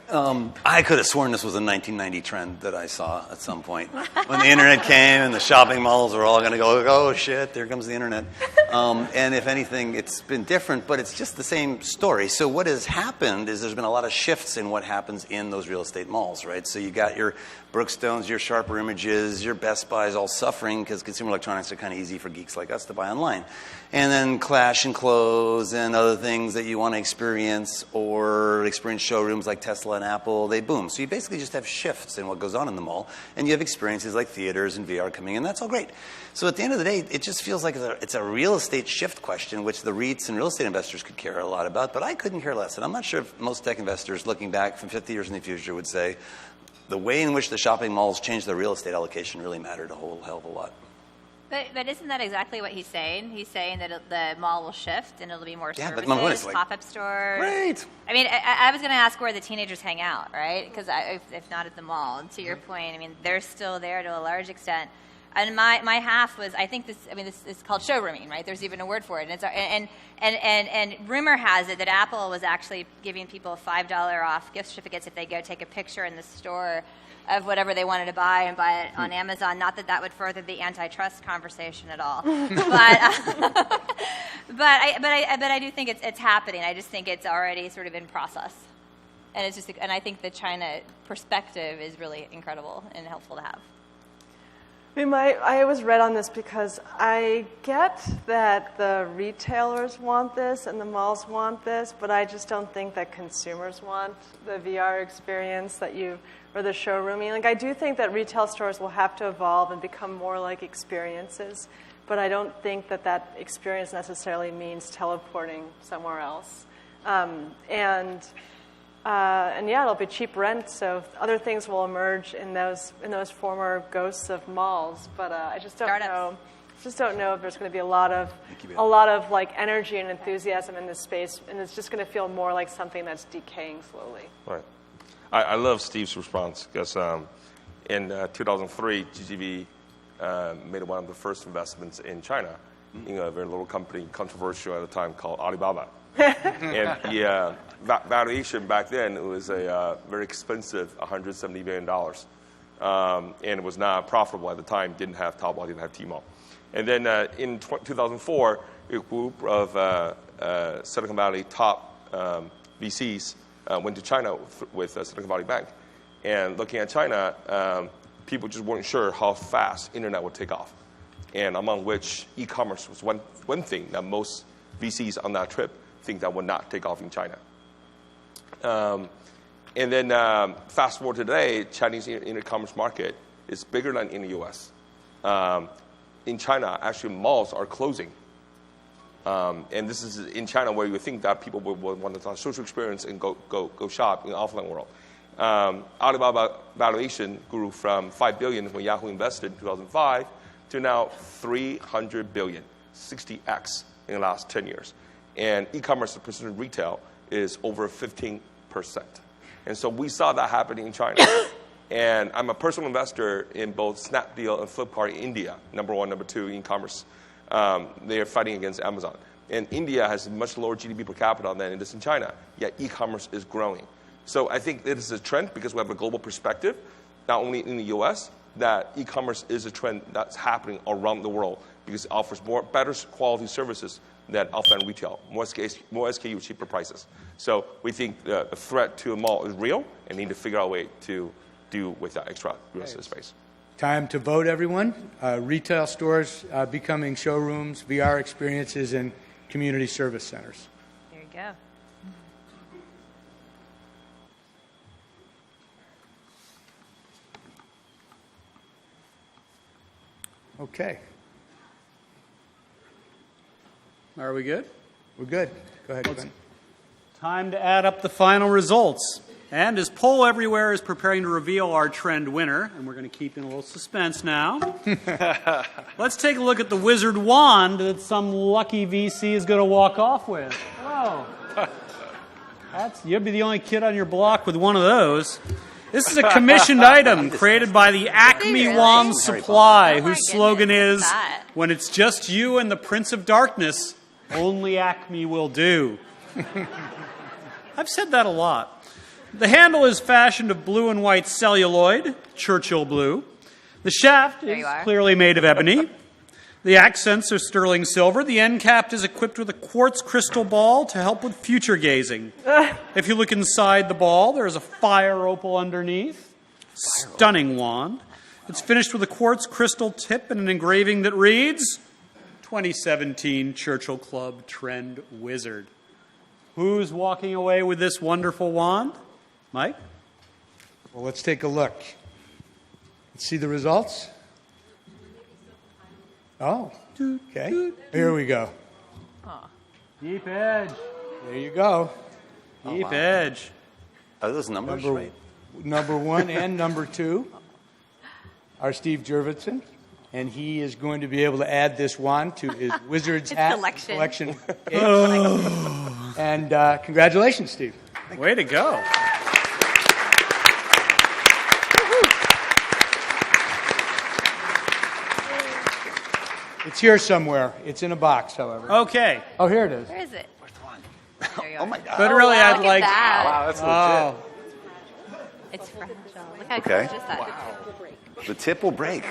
I: I could have sworn this was a 1990 trend that I saw at some point. When the internet came and the shopping malls were all going to go, oh shit, there comes the internet. And if anything, it's been different, but it's just the same story. So what has happened is there's been a lot of shifts in what happens in those real estate malls, right? So you got your Brookstones, your Sharper Images, your Best Buys all suffering because consumer electronics are kind of easy for geeks like us to buy online. And then Clash and Close and other things that you want to experience or experience showrooms like Tesla and Apple, they boom. So you basically just have shifts in what goes on in the mall, and you have experiences like theaters and VR coming in. That's all great. So at the end of the day, it just feels like it's a real estate shift question, which the REITs and real estate investors could care a lot about, but I couldn't care less. And I'm not sure if most tech investors looking back from 50 years in the future would say the way in which the shopping malls changed their real estate allocation really mattered a whole hell of a lot.
E: But isn't that exactly what he's saying? He's saying that the mall will shift and it'll be more services,
I: but my point is, like,
E: pop-up stores.
I: Great.
E: I mean, I was going to ask where the teenagers hang out, right? Because if not at the mall. And to your point, I mean, they're still there to a large extent. And my half was, this is called showrooming, right? There's even a word for it. And rumor has it that Apple was actually giving people $5 off gift certificates if they go take a picture in the store of whatever they wanted to buy and buy it on Amazon. Not that would further the antitrust conversation at all. but I do think it's happening. I just think it's already sort of in process. And I think the China perspective is really incredible and helpful to have.
K: I mean, I was read on this because I get that the retailers want this and the malls want this, but I just don't think that consumers want the VR experience or the showrooming. Like, I do think that retail stores will have to evolve and become more like experiences, but I don't think that experience necessarily means teleporting somewhere else. And yeah, it'll be cheap rent, so other things will emerge in those former ghosts of malls. But I just don't know. Just don't know if there's going to be a lot of like energy and enthusiasm in this space, and it's just going to feel more like something that's decaying slowly.
J: Right. I love Steve's response because in 2003, GGV made one of the first investments in China, in a very little company, controversial at the time, called Alibaba. And the valuation back then, it was a very expensive $170 million. And it was not profitable at the time, didn't have Tavel, didn't have Tmall. And then in 2004, a group of Silicon Valley top VCs went to China with Silicon Valley Bank. And looking at China, people just weren't sure how fast internet would take off. And among which e-commerce was one thing that most VCs on that trip think that would not take off in China. And then fast forward to today, Chinese e-commerce market is bigger than in the US. In China, actually malls are closing. And this is in China where you think that people would want to social experience and go shop in the offline world. Alibaba valuation grew from $5 billion when Yahoo invested in 2005 to now $300 billion, 60x in the last 10 years. And e-commerce percentage of retail is over 15%. And so we saw that happening in China. And I'm a personal investor in both Snapdeal and Flipkart in India, number one, number two in e-commerce. They are fighting against Amazon. And India has much lower GDP per capita than it is in China, yet e-commerce is growing. So I think it is a trend because we have a global perspective, not only in the US, that e-commerce is a trend that's happening around the world because it offers better quality services than offline retail, more SKU, cheaper prices. So we think the threat to a mall is real and need to figure out a way to do with that extra real estate space.
F: Time to vote, everyone. Retail stores becoming showrooms, VR experiences, and community service centers.
E: There you go.
F: Okay.
L: Are we good?
F: We're good. Go ahead, Quentin.
L: Time to add up the final results. And as Poll Everywhere is preparing to reveal our trend winner, and we're going to keep in a little suspense now, let's take a look at the wizard wand that some lucky VC is going to walk off with. Oh, you'll be the only kid on your block with one of those. This is a commissioned item created by the Acme Wand Supply, whose slogan is, "When it's just you and the Prince of Darkness, only Acme will do." I've said that a lot. The handle is fashioned of blue and white celluloid, Churchill blue. The shaft is clearly made of ebony. The accents are sterling silver. The end cap is equipped with a quartz crystal ball to help with future gazing. If you look inside the ball, there's a fire opal underneath. Stunning wand. It's finished with a quartz crystal tip and an engraving that reads, 2017 Churchill Club Trend Wizard. Who's walking away with this wonderful wand? Mike?
F: Well, let's take a look. Let's see the results. Oh, okay. Here we go.
L: Deep edge.
F: There you go.
L: Deep edge.
I: Are those numbers right?
F: Number 1 and number 2 are Steve Jurvetson, and he is going to be able to add this wand to his wizard's hat collection. And congratulations, Steve.
L: Way to go.
F: It's here somewhere. It's in a box, however.
L: Okay.
F: Oh, here it is.
E: Where is it? There you
I: Oh
E: are.
I: my God.
L: But really, I'd
E: Look
L: like.
E: at that.
H: Wow, that's legit.
E: It's fragile. Look how
I: Okay.
E: gorgeous that is.
I: The tip will break.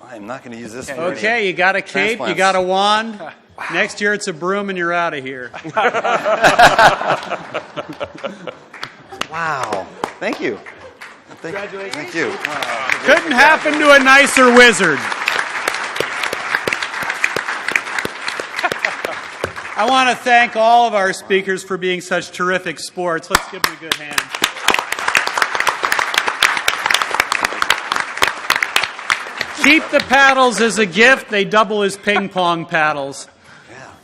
I: I'm not going to use this.
L: Okay, you got a cape, you got a wand. Next year it's a broom and you're out of here.
I: Wow. Thank you.
F: Congratulations.
I: Thank you.
L: Couldn't happen to a nicer wizard. I want to thank all of our speakers for being such terrific sports. Let's give them a good hand. Keep the paddles as a gift. They double as ping pong paddles.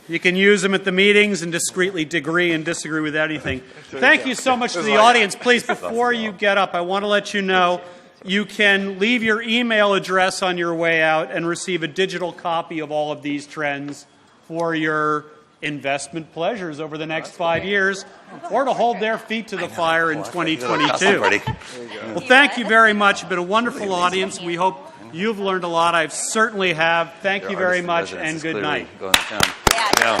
L: You can use them at the meetings and discreetly agree and disagree with anything. Thank you so much to the audience. Please, before you get up, I want to let you know you can leave your email address on your way out and receive a digital copy of all of these trends for your investment pleasures over the next 5 years, or to hold their feet to the fire in 2022. Well, thank you very much. It's been a wonderful audience. We hope you've learned a lot. I certainly have. Thank you very much, and good night.
I: Yeah.